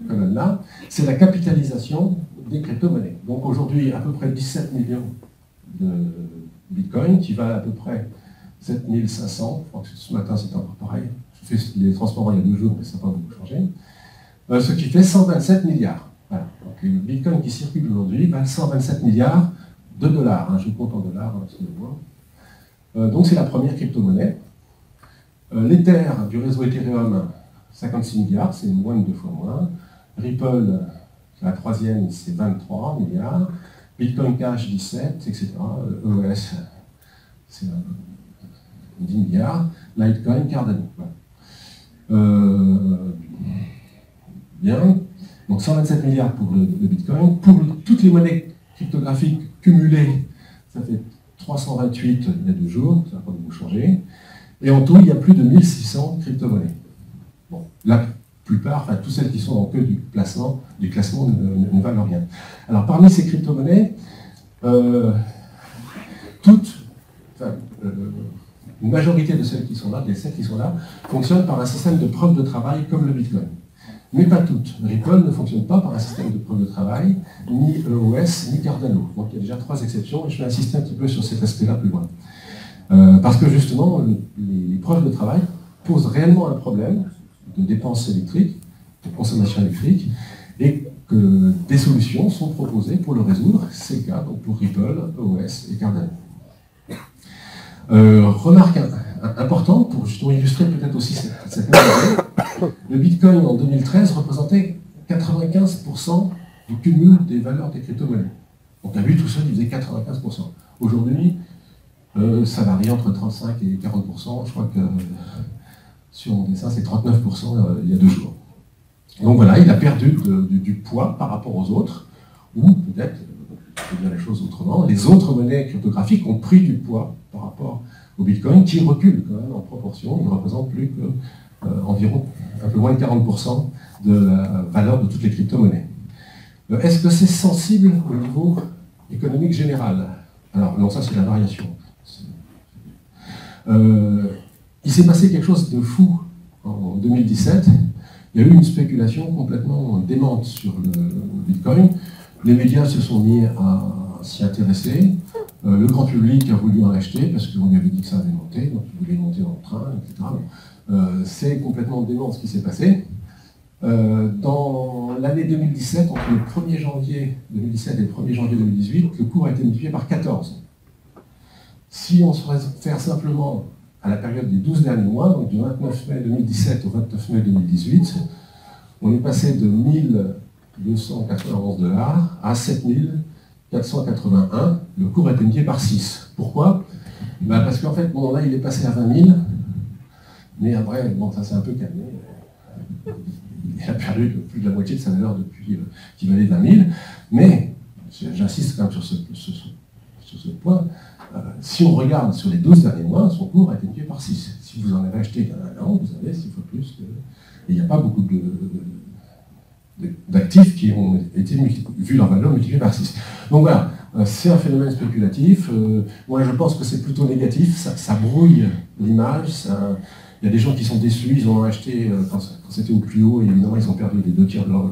colonne-là, c'est la capitalisation des crypto-monnaies. Donc aujourd'hui, à peu près 17 millions de Bitcoin, qui valent à peu près 7500. Je crois que ce matin, c'était encore pareil. Je fais les transports il y a 2 jours, mais ça n'a pas beaucoup changé. Ce qui fait 127 milliards. Voilà. Donc les bitcoins qui circulent aujourd'hui valent 127 milliards de dollars. Hein. Je compte en dollars, hein, donc c'est la première crypto-monnaie. L'Ether du réseau Ethereum, 56 milliards, c'est moins de 2 fois moins. Ripple, la troisième, c'est 23 milliards. Bitcoin Cash, 17, etc. EOS, c'est 10 milliards. Litecoin, Cardano. Voilà. Bien. Donc 127 milliards pour le Bitcoin. Pour toutes les monnaies cryptographiques cumulées, ça fait 328 il y a 2 jours, ça n'a pas beaucoup changé. Et en tout, il y a plus de 1600 crypto-monnaies. Bon, la plupart, enfin toutes celles qui sont dans que du classement ne valent rien. Alors parmi ces crypto-monnaies, une majorité de celles qui sont là, des 7 qui sont là, fonctionnent par un système de preuve de travail comme le Bitcoin. Mais pas toutes. Ripple ne fonctionne pas par un système de preuve de travail, ni EOS, ni Cardano. Donc il y a déjà 3 exceptions, et je vais insister un petit peu sur cet aspect-là plus loin. Parce que justement, les preuves de travail posent réellement un problème de dépenses électriques, de consommation électrique, et que des solutions sont proposées pour le résoudre. C'est le cas donc pour Ripple, EOS et Cardano. Remarque importante, pour justement illustrer peut-être aussi cette même idée, le Bitcoin en 2013 représentait 95% du cumul des valeurs des crypto-monnaies. Donc à lui tout seul, il faisait 95%. Aujourd'hui, ça varie entre 35 et 40%. Je crois que sur mon dessin, c'est 39% il y a 2 jours. Donc voilà, il a perdu du poids par rapport aux autres, ou peut-être, je vais dire les choses autrement, les autres monnaies cryptographiques ont pris du poids par rapport au Bitcoin, qui recule quand même en proportion. Il ne représente plus que environ un peu moins de 40% de la valeur de toutes les crypto-monnaies. Est-ce que c'est sensible au niveau économique général? Alors, non, ça c'est la variation. Il s'est passé quelque chose de fou en 2017. Il y a eu une spéculation complètement démente sur le Bitcoin. Les médias se sont mis à s'y intéresser. Le grand public a voulu en acheter parce qu'on lui avait dit que ça allait monter, donc il voulait monter dans le train, etc. C'est complètement dément ce qui s'est passé. Dans l'année 2017, entre le 1er janvier 2017 et le 1er janvier 2018, le cours a été multiplié par 14. Si on se réfère simplement à la période des 12 derniers mois, donc du 29 mai 2017 au 29 mai 2018, on est passé de 1291 $ à 7481. Le cours a été multiplié par 6. Pourquoi? Parce qu'en fait, bon, là, il est passé à 20 000, mais après, bon, ça s'est un peu calmé. Il a perdu plus de la moitié de sa valeur depuis qu'il valait 20 000. Mais, j'insiste quand même sur ce point, si on regarde sur les 12 derniers mois, son cours a été multiplié par 6. Si vous en avez acheté il y a un an, vous avez 6 fois plus. Et il n'y a pas beaucoup d'actifs qui ont été vu leur valeur multipliée par 6. Donc voilà, c'est un phénomène spéculatif. Moi, je pense que c'est plutôt négatif. Ça brouille l'image. Il y a des gens qui sont déçus, ils ont acheté quand c'était au plus haut, et évidemment ils ont perdu les 2 tiers de leur,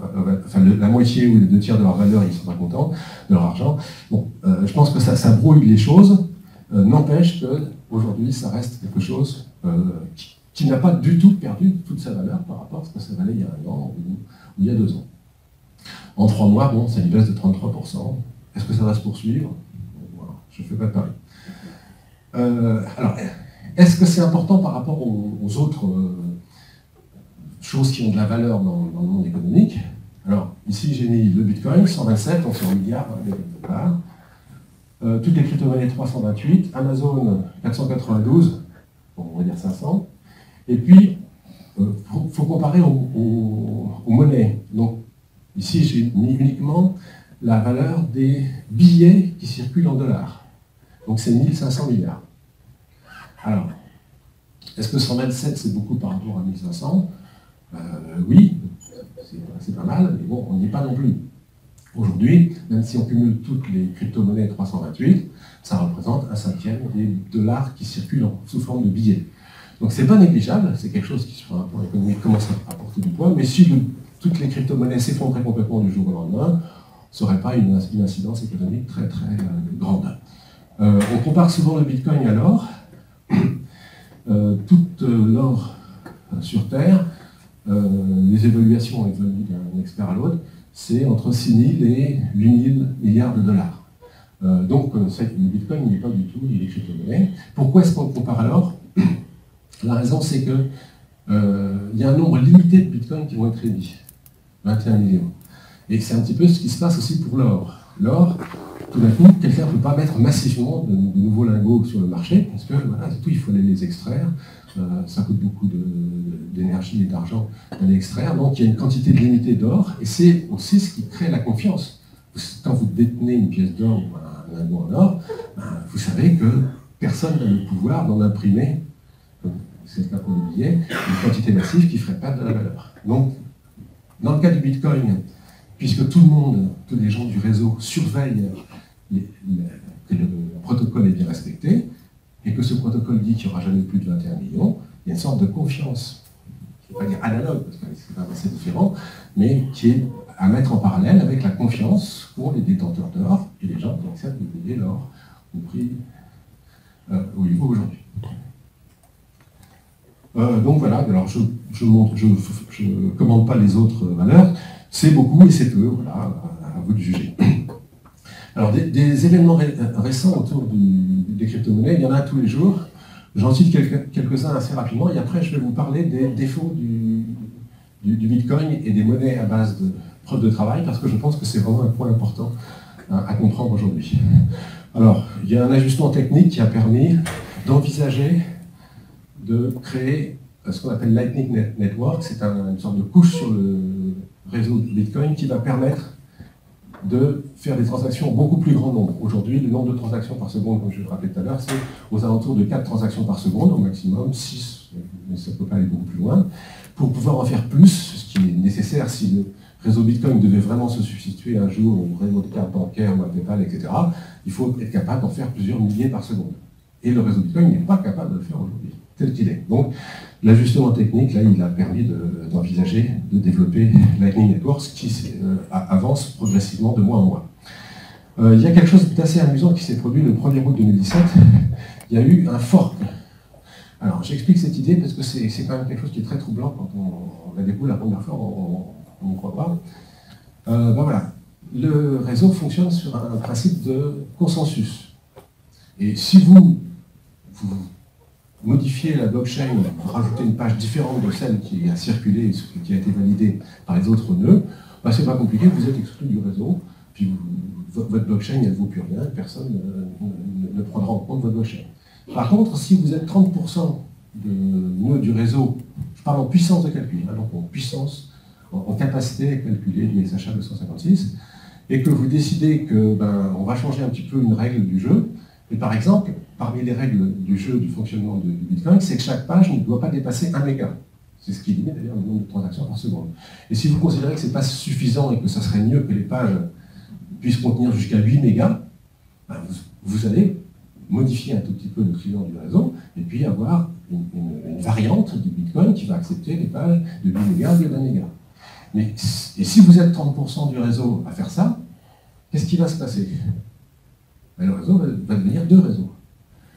la moitié ou les 2 tiers de leur valeur, ils ne sont pas contents de leur argent. Bon, je pense que ça brouille les choses, n'empêche qu'aujourd'hui ça reste quelque chose qui n'a pas du tout perdu toute sa valeur par rapport à ce que ça valait il y a un an ou il y a 2 ans. En 3 mois, bon, c'est une baisse de 33%. Est-ce que ça va se poursuivre? Voilà, je ne fais pas de pari. Alors, est-ce que c'est important par rapport aux autres choses qui ont de la valeur dans le monde économique? Alors, ici, j'ai mis le Bitcoin, 127, donc c'est en milliards de dollars. Toutes les crypto-monnaies, 328. Amazon, 492, bon, on va dire 500. Et puis, il faut comparer aux monnaies. Donc, ici, j'ai mis uniquement la valeur des billets qui circulent en dollars. Donc, c'est 1500 milliards. Alors, est-ce que 127 c'est beaucoup par rapport à 1500? Oui, c'est pas mal, mais bon, on n'y est pas non plus. Aujourd'hui, même si on cumule toutes les crypto-monnaies 328, ça représente 1/5 des dollars qui circulent sous forme de billets. Donc c'est pas négligeable, c'est quelque chose qui sur un plan économique commence à porter du poids, mais si toutes les crypto-monnaies s'effondraient complètement du jour au lendemain, ça n'aurait pas une incidence économique très très grande. On compare souvent le Bitcoin à l'or. Toute l'or sur Terre, les évaluations évoluent d'un expert à l'autre, c'est entre 6 000 et 8 000 milliards de dollars. Donc le Bitcoin n'est pas du tout les crypto-monnaies. Pourquoi est-ce qu'on compare à l'or? La raison c'est que il y a un nombre limité de Bitcoins qui vont être émis, 21 millions. Et c'est un petit peu ce qui se passe aussi pour l'or. L'or, tout d'un coup, quelqu'un ne peut pas mettre massivement de nouveaux lingots sur le marché, parce que voilà, c'est tout, il faut aller les extraire. Ça coûte beaucoup d'énergie et d'argent d'aller extraire. Donc il y a une quantité limitée d'or, et c'est aussi ce qui crée la confiance. Quand vous détenez une pièce d'or ou un lingot en or, vous savez que personne n'a le pouvoir d'en imprimer, c'est le cas pour le billet, une quantité massive qui ne ferait pas de la valeur. Donc, dans le cas du Bitcoin, puisque tout le monde, tous les gens du réseau surveillent que le protocole est bien respecté, et que ce protocole dit qu'il n'y aura jamais plus de 21 millions, il y a une sorte de confiance, je ne vais pas dire analogue, parce que c'est pas assez différent, mais qui est à mettre en parallèle avec la confiance pour les détenteurs d'or et les gens qui acceptent de payer l'or au prix où il vaut aujourd'hui. Donc voilà, alors je commande pas les autres valeurs, c'est beaucoup et c'est peu, voilà, à vous de juger. Alors des événements récents autour des crypto-monnaies, il y en a tous les jours. J'en cite quelques-uns assez rapidement, et après je vais vous parler des défauts du Bitcoin et des monnaies à base de preuve de travail, parce que je pense que c'est vraiment un point important à comprendre aujourd'hui. Alors, il y a un ajustement technique qui a permis d'envisager de créer ce qu'on appelle Lightning Network. C'est une sorte de couche sur le réseau de Bitcoin qui va permettre de faire des transactions au beaucoup plus grand nombre. Aujourd'hui, le nombre de transactions par seconde, comme je le rappelais tout à l'heure, c'est aux alentours de 4 transactions par seconde, au maximum 6, mais ça ne peut pas aller beaucoup plus loin. Pour pouvoir en faire plus, ce qui est nécessaire si le réseau Bitcoin devait vraiment se substituer un jour au réseau de cartes bancaires ou à PayPal, etc., il faut être capable d'en faire plusieurs milliers par seconde. Et le réseau Bitcoin n'est pas capable de le faire aujourd'hui, tel qu'il est. Donc, l'ajustement technique, là, il a permis d'envisager de développer Lightning Networks qui avance progressivement de mois en mois. Il y a quelque chose d'assez amusant qui s'est produit le 1er août 2017. Il y a eu un fork. Alors, j'explique cette idée parce que c'est quand même quelque chose qui est très troublant quand on la découvre la première fois, on n'y croit pas. Ben voilà, le réseau fonctionne sur un principe de consensus. Et si vous modifiez la blockchain, vous rajoutez une page différente de celle qui a circulé, qui a été validée par les autres nœuds, ben c'est pas compliqué, vous êtes exclu du réseau, puis votre blockchain, elle ne vaut plus rien, personne ne prendra en compte votre blockchain. Par contre, si vous êtes 30% de nœuds du réseau, je parle en puissance de calcul, hein, donc en puissance, en capacité à calculer du SHA 256, et que vous décidez que on va changer un petit peu une règle du jeu, et par exemple, parmi les règles du jeu du fonctionnement du Bitcoin, c'est que chaque page ne doit pas dépasser 1 méga. C'est ce qui limite d'ailleurs le nombre de transactions par seconde. Et si vous considérez que ce n'est pas suffisant et que ça serait mieux que les pages puissent contenir jusqu'à 8 mégas, vous allez modifier un tout petit peu le client du réseau et puis avoir une variante du Bitcoin qui va accepter les pages de 8 mégas ou de 1 méga. Et si vous êtes 30% du réseau à faire ça, qu'est-ce qui va se passer? Le réseau va devenir deux réseaux.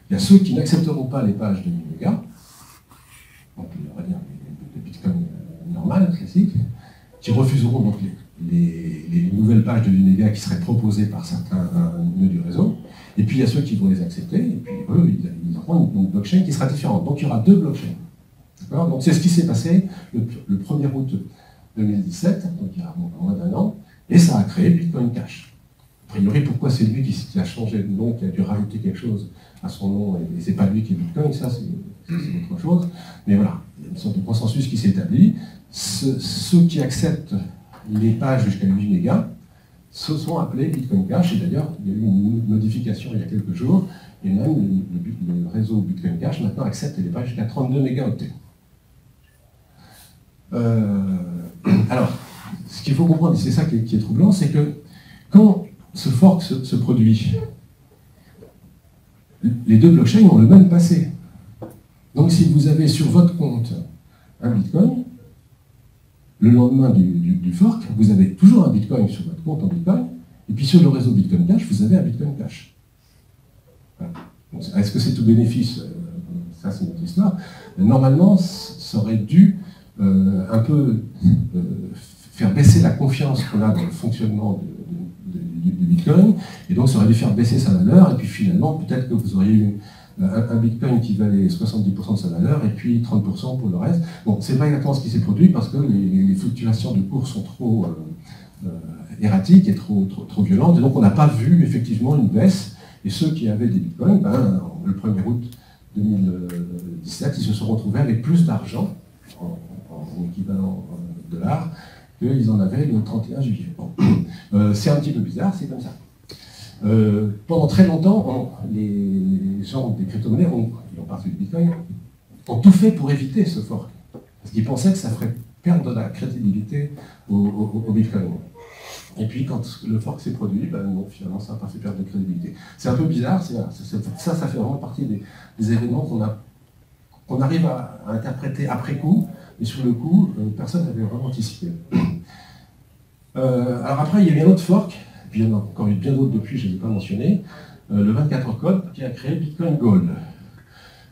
Il y a ceux qui n'accepteront pas les pages de 8 mégas, donc on va dire les Bitcoin normales, classiques, qui refuseront donc les nouvelles pages de 8 mégas qui seraient proposées par certains nœuds du réseau, et puis il y a ceux qui vont les accepter, et puis eux, ils auront une blockchain qui sera différente. Donc il y aura deux blockchains. Donc c'est ce qui s'est passé le 1er août 2017, donc il y a moins d'un an, et ça a créé Bitcoin Cash. A priori, pourquoi c'est lui qui a changé de nom, qui a dû rajouter quelque chose à son nom, et c'est pas lui qui est Bitcoin, ça c'est autre chose. Mais voilà, il y a une sorte de consensus qui s'est établi. Ceux qui acceptent les pages jusqu'à 8 mégas se sont appelés Bitcoin Cash, et d'ailleurs, il y a eu une modification il y a quelques jours, et même le réseau Bitcoin Cash maintenant accepte les pages jusqu'à 32 mégaoctets. Alors, ce qu'il faut comprendre, et c'est ça qui est troublant, c'est que quand ce fork se produit, les deux blockchains ont le même passé. Donc si vous avez sur votre compte un Bitcoin, le lendemain du fork, vous avez toujours un Bitcoin sur votre compte en Bitcoin, et puis sur le réseau Bitcoin Cash, vous avez un Bitcoin Cash. Voilà. Est-ce que c'est tout bénéfice? Ça, c'est notre histoire. Normalement, ça aurait dû un peu faire baisser la confiance qu'on a dans le fonctionnement du Bitcoin, et donc ça aurait dû faire baisser sa valeur, et puis finalement, peut-être que vous auriez eu un Bitcoin qui valait 70% de sa valeur, et puis 30% pour le reste. Bon, c'est pas exactement ce qui s'est produit, parce que les fluctuations de cours sont trop erratiques et trop violentes, et donc on n'a pas vu effectivement une baisse, et ceux qui avaient des Bitcoins, le 1er août 2017, ils se sont retrouvés avec plus d'argent, en équivalent dollars, qu'ils en avaient le 31 juillet. Bon. C'est un petit peu bizarre, c'est comme ça. Pendant très longtemps, les gens des crypto-monnaies, en particulier du Bitcoin, ont tout fait pour éviter ce fork. Parce qu'ils pensaient que ça ferait perdre de la crédibilité au Bitcoin. Et puis quand le fork s'est produit, non, finalement ça n'a pas fait perdre de crédibilité. C'est un peu bizarre, ça fait vraiment partie des événements qu'on arrive à interpréter après coup, et sur le coup, personne n'avait vraiment anticipé. Alors après, il y a eu un autre fork, et puis il y en a encore eu bien d'autres depuis, je ne les ai pas mentionnés, le 24 octobre, qui a créé Bitcoin Gold.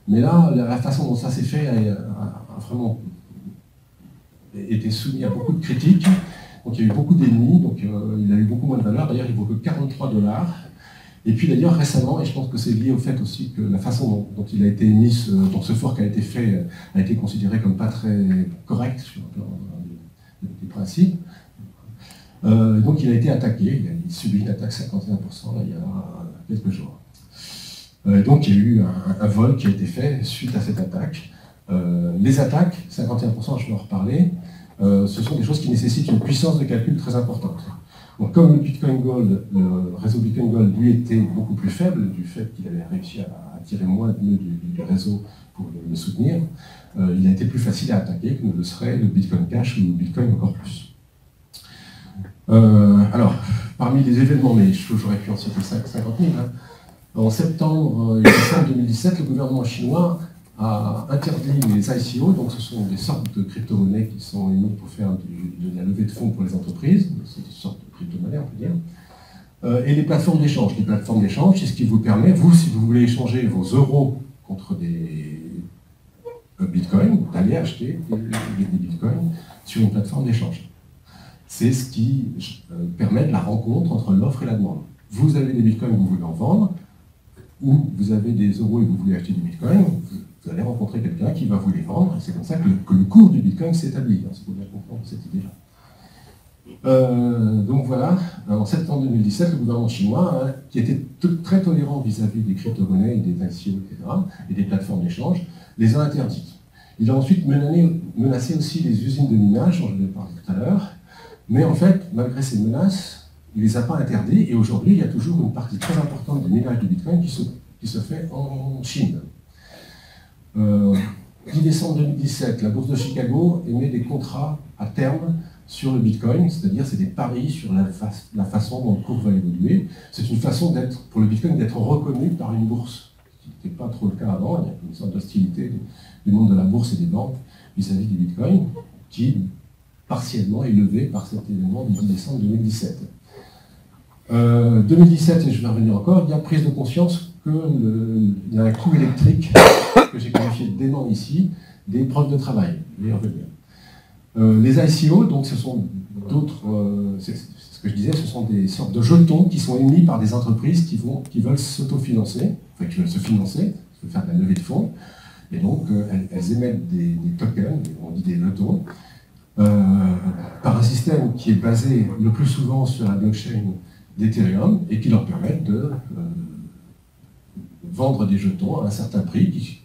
Mais là, la façon dont ça s'est fait a vraiment été soumis à beaucoup de critiques, donc il y a eu beaucoup d'ennemis, donc il a eu beaucoup moins de valeur, d'ailleurs il vaut que 43 $. Et puis d'ailleurs récemment, et je pense que c'est lié au fait aussi que la façon dont il a été émis, dont ce fork a été fait, a été considéré comme pas très correct sur le plan des principes. Donc il a été attaqué, il subit une attaque 51% là, il y a quelques jours. Donc il y a eu un vol qui a été fait suite à cette attaque. Les attaques, 51%, je vais en reparler, ce sont des choses qui nécessitent une puissance de calcul très importante. Donc, comme le Bitcoin Gold, le réseau Bitcoin Gold, lui, était beaucoup plus faible du fait qu'il avait réussi à attirer moins de nœuds du réseau pour le soutenir, il a été plus facile à attaquer que ne le serait le Bitcoin Cash ou le Bitcoin encore plus. Alors, parmi les événements, mais j'aurais pu en citer 50 000, hein. En septembre et décembre 2017, le gouvernement chinois a interdit les ICO, donc ce sont des sortes de crypto-monnaies qui sont émises pour faire de la levée de fonds pour les entreprises, c'est des sortes de crypto-monnaies, on peut dire, et les plateformes d'échange. Les plateformes d'échange, c'est ce qui vous permet, vous, si vous voulez échanger vos euros contre des bitcoins, d'aller acheter des bitcoins sur une plateforme d'échange. C'est ce qui permet de la rencontre entre l'offre et la demande. Vous avez des bitcoins que vous voulez en vendre, ou vous avez des euros et vous voulez acheter du bitcoin, vous allez rencontrer quelqu'un qui va vous les vendre, et c'est comme ça que le cours du bitcoin s'établit. C'est pour bien comprendre cette idée-là. Donc voilà, en septembre 2017, le gouvernement chinois, qui était très tolérant vis-à-vis des crypto-monnaies, des ICO, etc., et des plateformes d'échange, les a interdites. Il a ensuite menacé aussi les usines de minage, dont je vais parler tout à l'heure, mais en fait, malgré ces menaces, il ne les a pas interdits, et aujourd'hui, il y a toujours une partie très importante du minage de Bitcoin qui se fait en Chine. 10 décembre 2017, la bourse de Chicago émet des contrats à terme sur le Bitcoin, c'est-à-dire c'est des paris sur la façon dont le cours va évoluer. C'est une façon pour le Bitcoin d'être reconnu par une bourse, ce qui n'était pas trop le cas avant. Il y a une sorte d'hostilité du monde de la bourse et des banques vis-à-vis du Bitcoin, qui partiellement est levé par cet événement du 10 décembre 2017. 2017, et je vais revenir encore, il y a prise de conscience qu'il y a un coût électrique que j'ai qualifié dément ici, des preuves de travail. Je vais y revenir. Les ICO, donc ce sont d'autres, c'est ce que je disais, ce sont des sortes de jetons qui sont émis par des entreprises qui veulent s'autofinancer, enfin qui veulent se financer, qui veulent faire de la levée de fonds, et donc elles émettent des tokens, on dit des jetons, par un système qui est basé le plus souvent sur la blockchain d'Ethereum et qui leur permettent de vendre des jetons à un certain prix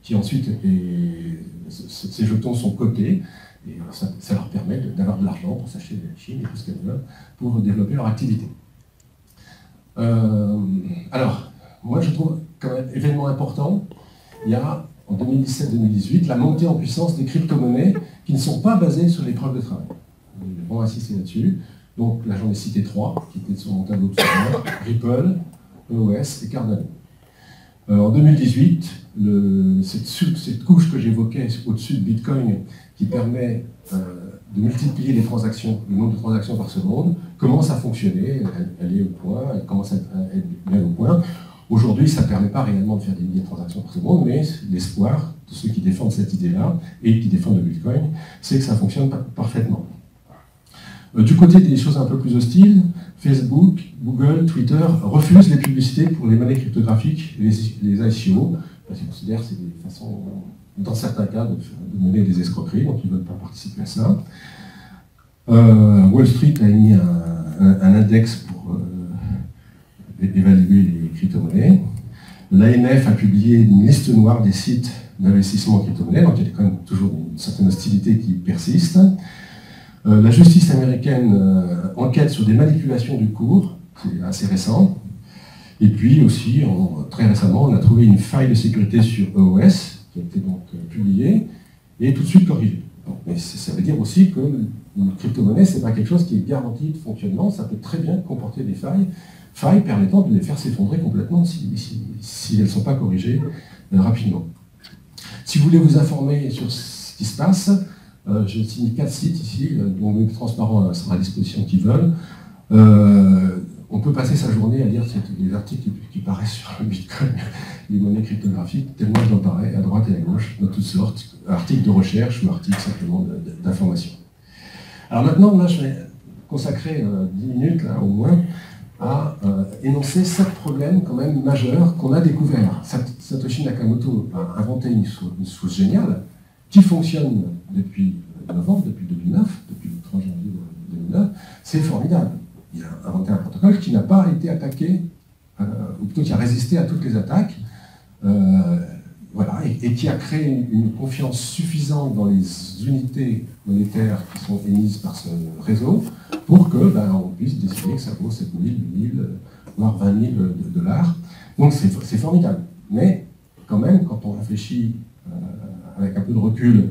qui ensuite ces jetons sont cotés et ça leur permet d'avoir de l'argent pour s'acheter des machines et tout ce qu'elles veulent pour développer leur activité. Alors, moi je trouve comme événement important, il y a en 2017-2018 la montée en puissance des crypto-monnaies qui ne sont pas basées sur les preuves de travail. On va insister là-dessus. Donc là j'en ai cité 3 qui étaient sur mon tableau de bord, Ripple, EOS et Cardano. En 2018, cette couche que j'évoquais au-dessus de Bitcoin qui permet de multiplier les transactions, le nombre de transactions par seconde, commence à fonctionner, elle est au point, elle commence à être bien au point. Aujourd'hui, ça ne permet pas réellement de faire des milliers de transactions par seconde, mais l'espoir de ceux qui défendent cette idée-là et qui défendent le Bitcoin, c'est que ça fonctionne parfaitement. Du côté des choses un peu plus hostiles, Facebook, Google, Twitter refusent les publicités pour les monnaies cryptographiques, les ICO, parce qu'ils considèrent que c'est des façons, dans certains cas, de mener des escroqueries, donc ils ne veulent pas participer à ça. Wall Street a émis un index pour évaluer les crypto-monnaies. L'AMF a publié une liste noire des sites d'investissement en crypto-monnaies, donc il y a quand même toujours une certaine hostilité qui persiste. La justice américaine enquête sur des manipulations du cours, c'est assez récent. Et puis aussi, très récemment, on a trouvé une faille de sécurité sur EOS, qui a été donc publiée, et tout de suite corrigée. Mais ça veut dire aussi que une crypto-monnaie, ce n'est pas quelque chose qui est garanti de fonctionnement, ça peut très bien comporter des failles permettant de les faire s'effondrer complètement si elles ne sont pas corrigées rapidement. Si vous voulez vous informer sur ce qui se passe, j'ai signé 4 sites ici, dont le transparent sera à disposition qui veulent. On peut passer sa journée à lire des articles qui paraissent sur le Bitcoin, les monnaies cryptographiques, tellement j'en parais à droite et à gauche, de toutes sortes, articles de recherche ou articles simplement d'information. Alors maintenant, là, je vais consacrer 10 minutes, là, au moins, à énoncer 7 problèmes quand même majeurs qu'on a découverts. Satoshi Nakamoto a inventé une chose géniale, qui fonctionne depuis novembre, depuis 2009, depuis le 3 janvier 2009, c'est formidable. Il a inventé un protocole qui n'a pas été attaqué, ou plutôt qui a résisté à toutes les attaques, voilà, et qui a créé une confiance suffisante dans les unités monétaires qui sont émises par ce réseau pour que on puisse décider que ça vaut 7 000, 8 000, voire 20 000 $. Donc c'est formidable. Mais quand même, quand on réfléchit avec un peu de recul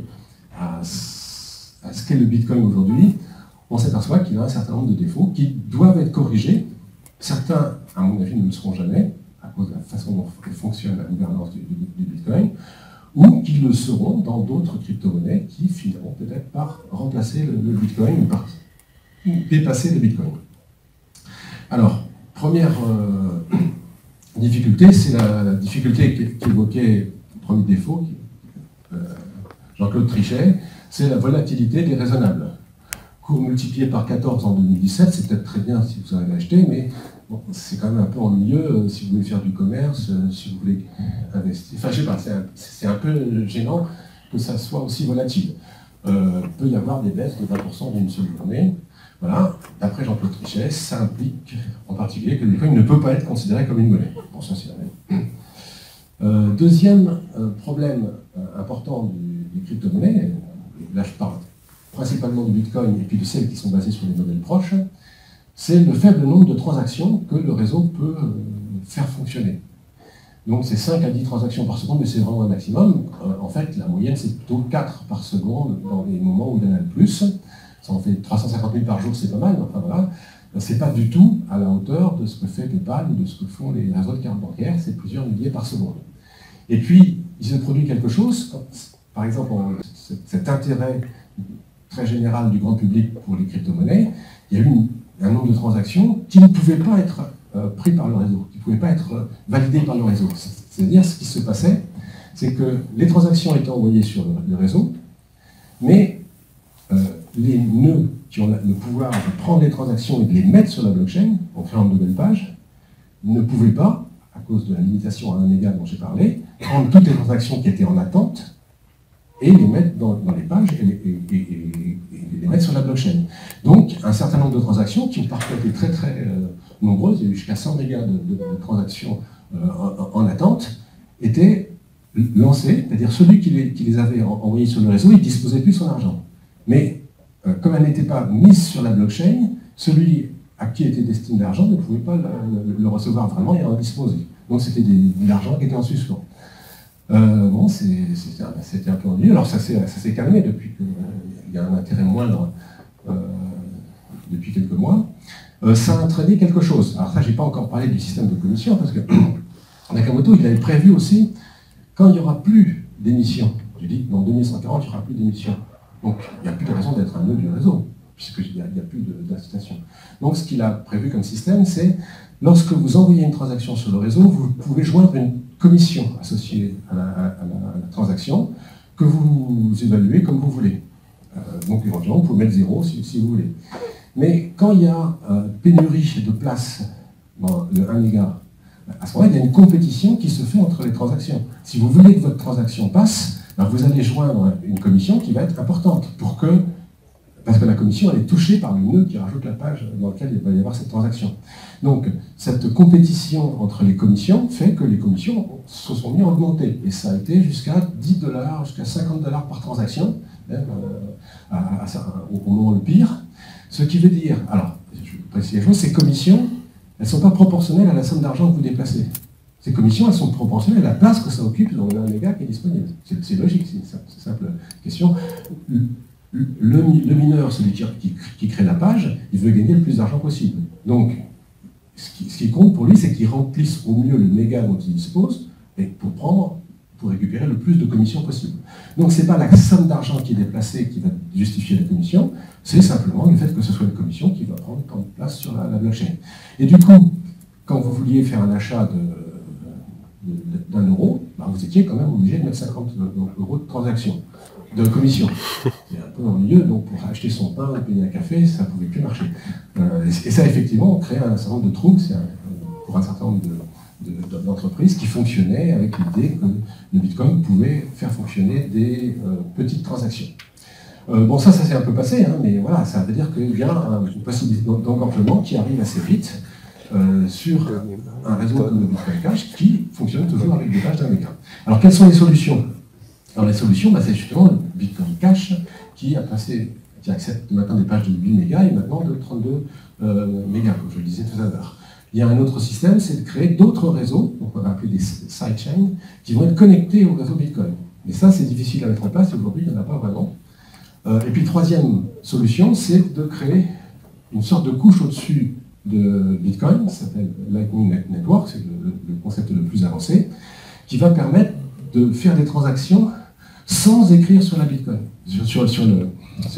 à ce qu'est le Bitcoin aujourd'hui, on s'aperçoit qu'il a un certain nombre de défauts qui doivent être corrigés. Certains, à mon avis, ne le seront jamais, à cause de la façon dont fonctionne la gouvernance du Bitcoin, ou qui le seront dans d'autres crypto-monnaies qui finiront peut-être par remplacer le Bitcoin ou par dépasser le Bitcoin. Alors, première difficulté, c'est la difficulté qu'évoquait le premier défaut, Jean-Claude Trichet, c'est la volatilité déraisonnable. Cours multiplié par 14 en 2017, c'est peut-être très bien si vous en avez acheté, mais bon, c'est quand même un peu ennuyeux si vous voulez faire du commerce, si vous voulez investir. Enfin, je sais pas, c'est un peu gênant que ça soit aussi volatile. Peut y avoir des baisses de 20% d'une seule journée. Voilà, d'après Jean-Claude Trichet, ça implique en particulier que le Bitcoin ne peut pas être considéré comme une monnaie. Bon, ça c'est la même. Deuxième problème important des crypto-monnaies, là je parle principalement du Bitcoin et puis de celles qui sont basées sur les modèles proches, c'est le faible nombre de transactions que le réseau peut faire fonctionner. Donc c'est 5 à 10 transactions par seconde, mais c'est vraiment un maximum. En fait, la moyenne, c'est plutôt 4 par seconde dans les moments où il y en a le plus. Ça en fait 350 000 par jour, c'est pas mal, mais enfin voilà. C'est pas du tout à la hauteur de ce que fait PayPal ou de ce que font les réseaux de cartes bancaires, c'est plusieurs milliers par seconde. Et puis, il se produit quelque chose, quand, par exemple, cet intérêt très général du grand public pour les crypto-monnaies, il y a eu un nombre de transactions qui ne pouvaient pas être pris par le réseau, qui ne pouvaient pas être validées par le réseau. C'est-à-dire, ce qui se passait, c'est que les transactions étaient envoyées sur le réseau, mais les nœuds qui ont le pouvoir de prendre les transactions et de les mettre sur la blockchain, en créant une nouvelle page, ne pouvaient pas, à cause de la limitation à 1 méga dont j'ai parlé, prendre toutes les transactions qui étaient en attente et les mettre dans les pages et les mettre sur la blockchain. Donc, un certain nombre de transactions, qui parfois étaient très très nombreuses, il y a eu jusqu'à 100 mégas de transactions en attente, étaient lancées, c'est-à-dire celui qui les avait envoyées sur le réseau, il ne disposait plus de son argent. Mais comme elle n'était pas mise sur la blockchain, celui à qui était destiné l'argent ne pouvait pas le recevoir vraiment et en disposer. Donc c'était de l'argent qui était en suspens. Bon, c'était un peu ennuyeux. Alors ça s'est calmé depuis qu'il y a un intérêt moindre depuis quelques mois. Ça a entraîné quelque chose. Alors ça, j'ai pas encore parlé du système de commission, parce que Nakamoto, il avait prévu aussi, quand il n'y aura plus d'émissions, je dis dans 2140, il n'y aura plus d'émissions. Donc il n'y a plus de raison d'être un nœud du réseau, puisqu'il n'y a plus d'incitation. Donc ce qu'il a prévu comme système, c'est lorsque vous envoyez une transaction sur le réseau, vous pouvez joindre une commission associée à la transaction que vous évaluez comme vous voulez. Donc éventuellement, vous pouvez mettre 0 si vous voulez. Mais quand il y a pénurie de place dans le 1 méga, à ce moment-là, il y a une compétition qui se fait entre les transactions. Si vous voulez que votre transaction passe, ben vous allez joindre une commission qui va être importante parce que la commission elle est touchée par le nœud qui rajoute la page dans laquelle il va y avoir cette transaction. Donc cette compétition entre les commissions fait que les commissions se sont mis à augmenter. Et ça a été jusqu'à $10, jusqu'à $50 par transaction, au moment le pire. Ce qui veut dire, alors, je vais préciser les choses, ces commissions, elles ne sont pas proportionnelles à la somme d'argent que vous déplacez. Ces commissions, elles sont proportionnelles à la place que ça occupe dans le 1 méga qui est disponible. C'est logique, c'est une simple question. Le mineur, celui qui crée la page, il veut gagner le plus d'argent possible. Donc, ce qui compte pour lui, c'est qu'il remplisse au mieux le méga dont il dispose, et pour récupérer le plus de commissions possible. Donc, ce n'est pas la somme d'argent qui est déplacée qui va justifier la commission, c'est simplement le fait que ce soit une commission qui va prendre tant de place sur la blockchain. Et du coup, quand vous vouliez faire un achat d'€1, ben vous étiez quand même obligé de mettre 50 € de transaction, de commission. C'est un peu ennuyeux, donc pour acheter son pain ou payer un café, ça ne pouvait plus marcher. Et ça, effectivement, crée un certain nombre de troubles pour un certain nombre d'entreprises qui fonctionnaient avec l'idée que le Bitcoin pouvait faire fonctionner des petites transactions. Bon, ça s'est un peu passé, hein, mais voilà, ça veut dire qu'il y a une possibilité d'engorgement qui arrive assez vite sur un réseau comme le Bitcoin Cash qui fonctionne toujours avec des pages d'1 méga. Alors, quelles sont les solutions? Alors, les solutions, c'est justement le Bitcoin Cash qui accepte maintenant des pages de 8 mégas et maintenant de 32 mégas, comme je le disais tout à l'heure. Il y a un autre système, c'est de créer d'autres réseaux, donc on va appeler des sidechains, qui vont être connectés au réseau Bitcoin. Mais ça, c'est difficile à mettre en place et aujourd'hui, il n'y en a pas vraiment. Et puis troisième solution, c'est de créer une sorte de couche au-dessus de Bitcoin, ça s'appelle Lightning Network, c'est le concept le plus avancé, qui va permettre de faire des transactions sans écrire sur la Bitcoin, sur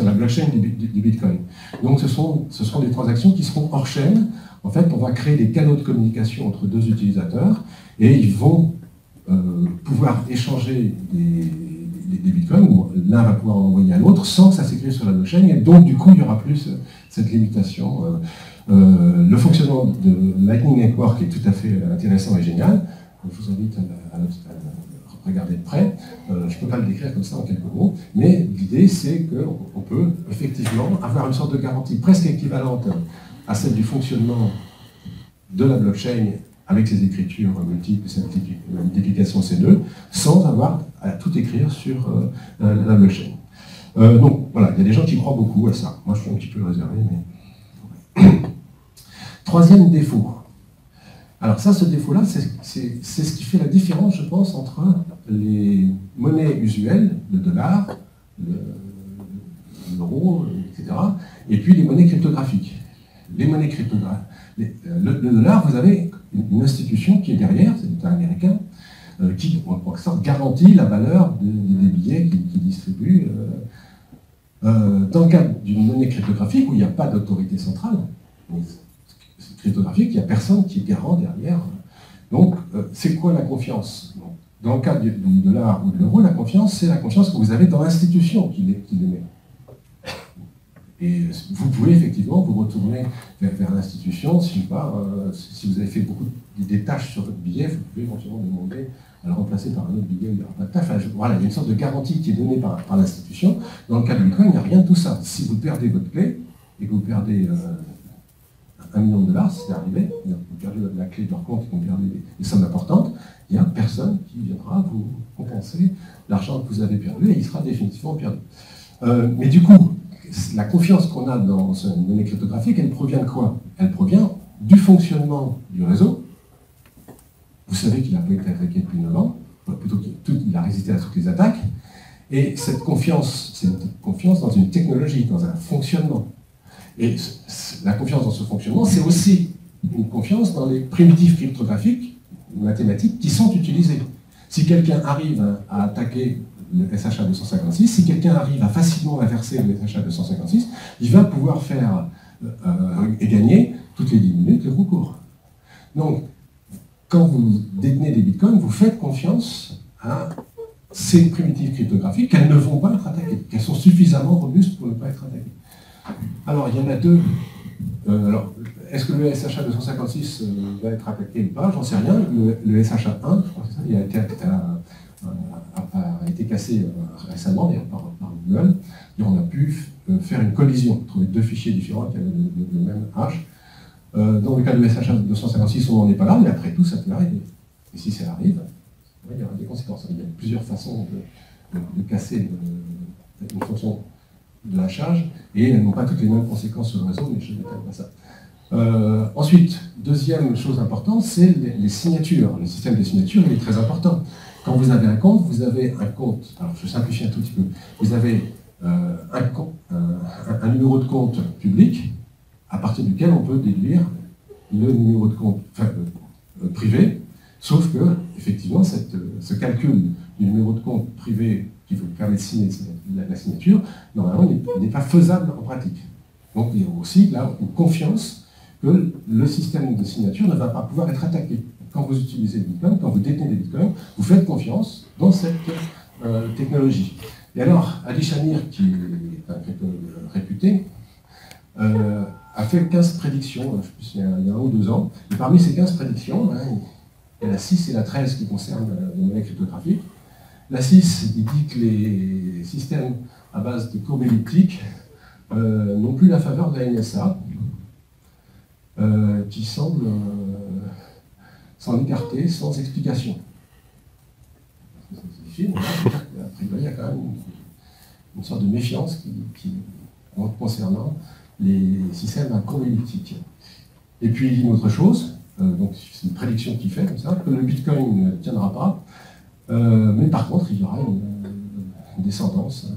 la blockchain du Bitcoin. Donc ce sont des transactions qui seront hors chaîne. En fait, on va créer des canaux de communication entre deux utilisateurs et ils vont pouvoir échanger des bitcoins, où l'un va pouvoir en envoyer à l'autre sans que ça s'écrive sur la blockchain, et donc du coup il y aura plus cette limitation. Le fonctionnement de Lightning Network est tout à fait intéressant et génial. Je vous invite à regarder de près. Je ne peux pas le décrire comme ça en quelques mots, mais l'idée c'est qu'on peut effectivement avoir une sorte de garantie presque équivalente à celle du fonctionnement de la blockchain avec ses écritures multiples, sa multiplication C2, sans avoir à tout écrire sur la blockchain. Donc voilà, il y a des gens qui croient beaucoup à ça. Moi je suis un petit peu réservé, mais... Troisième défaut. Alors ça, ce défaut-là, c'est ce qui fait la différence, je pense, entre les monnaies usuelles, le dollar, l'euro, etc., et puis les monnaies cryptographiques. Les monnaies cryptographiques. Le dollar, vous avez une institution qui est derrière, c'est l'État américain, qui, en quelque sorte, garantit la valeur des billets qu'il distribue. Dans le cadre d'une monnaie cryptographique, où il n'y a pas d'autorité centrale, cryptographique, il n'y a personne qui est garant derrière. Donc, c'est quoi la confiance? Dans le cadre du dollar ou de l'euro, la confiance, c'est la confiance que vous avez dans l'institution qui l'émet. Et vous pouvez effectivement vous retourner vers l'institution, si vous avez fait beaucoup des tâches sur votre billet, vous pouvez éventuellement demander à le remplacer par un autre billet où il n'y aura pas de tâches. Enfin, voilà, il y a une sorte de garantie qui est donnée par l'institution. Dans le cas du Bitcoin, il n'y a rien de tout ça. Si vous perdez votre clé et que vous perdez $1 million, c'est arrivé, vous perdez la clé de leur compte et que vous perdez des sommes importantes, il n'y a personne qui viendra vous compenser l'argent que vous avez perdu et il sera définitivement perdu. Mais du coup, la confiance qu'on a dans une monnaie cryptographique, elle provient de quoi? Elle provient du fonctionnement du réseau. Vous savez qu'il n'a pas été attaqué depuis 9 ans, plutôt qu'il a résisté à toutes les attaques. Et cette confiance, c'est une confiance dans une technologie, dans un fonctionnement. Et la confiance dans ce fonctionnement, c'est aussi une confiance dans les primitifs cryptographiques, mathématiques, qui sont utilisés. Si quelqu'un arrive à attaquer le SHA 256, si quelqu'un arrive à facilement inverser le SHA 256, il va pouvoir faire et gagner toutes les 10 minutes le concours. Donc, quand vous détenez des bitcoins, vous faites confiance à ces primitives cryptographiques qu'elles ne vont pas être attaquées, qu'elles sont suffisamment robustes pour ne pas être attaquées. Alors, il y en a deux. Est-ce que le SHA 256 va être attaqué ou pas? J'en sais rien. Le SHA 1, je crois que c'est ça, il a été cassé récemment, d'ailleurs, par Google, et on a pu faire une collision, trouver deux fichiers différents qui avaient le même hash. Dans le cas de SHA 256, on n'en est pas là, mais après tout, ça peut arriver. Et si ça arrive, il y aura des conséquences. Il y a plusieurs façons de casser une fonction de la charge, et elles n'ont pas toutes les mêmes conséquences sur le réseau, mais je ne détaille pas ça. Ensuite, deuxième chose importante, c'est les signatures. Le système des signatures, il est très important. Quand vous avez un compte, alors je simplifie un tout petit peu, vous avez un numéro de compte public, à partir duquel on peut déduire le numéro de compte privé, sauf que, effectivement, ce calcul du numéro de compte privé qui vous permet de signer la signature, normalement, n'est pas faisable en pratique. Donc, il y a aussi là une confiance que le système de signature ne va pas pouvoir être attaqué. Quand vous utilisez le Bitcoin, quand vous détenez des Bitcoins, vous faites confiance dans cette technologie. Et alors, Ali Shamir, qui est un cryptologue réputé, a fait 15 prédictions, je sais plus, il y a 1 ou 2 ans. Et parmi ces 15 prédictions, il y a la 6 et la 13 qui concernent les monnaies cryptographiques. La 6, il dit que les systèmes à base de courbes elliptiques n'ont plus la faveur de la NSA, qui semble s'en écarter sans explication. Il y a quand même une sorte de méfiance concernant les systèmes à courbes elliptiques. Et puis il dit une autre chose, donc c'est une prédiction qu'il fait comme ça, que le Bitcoin ne tiendra pas, mais par contre il y aura une descendance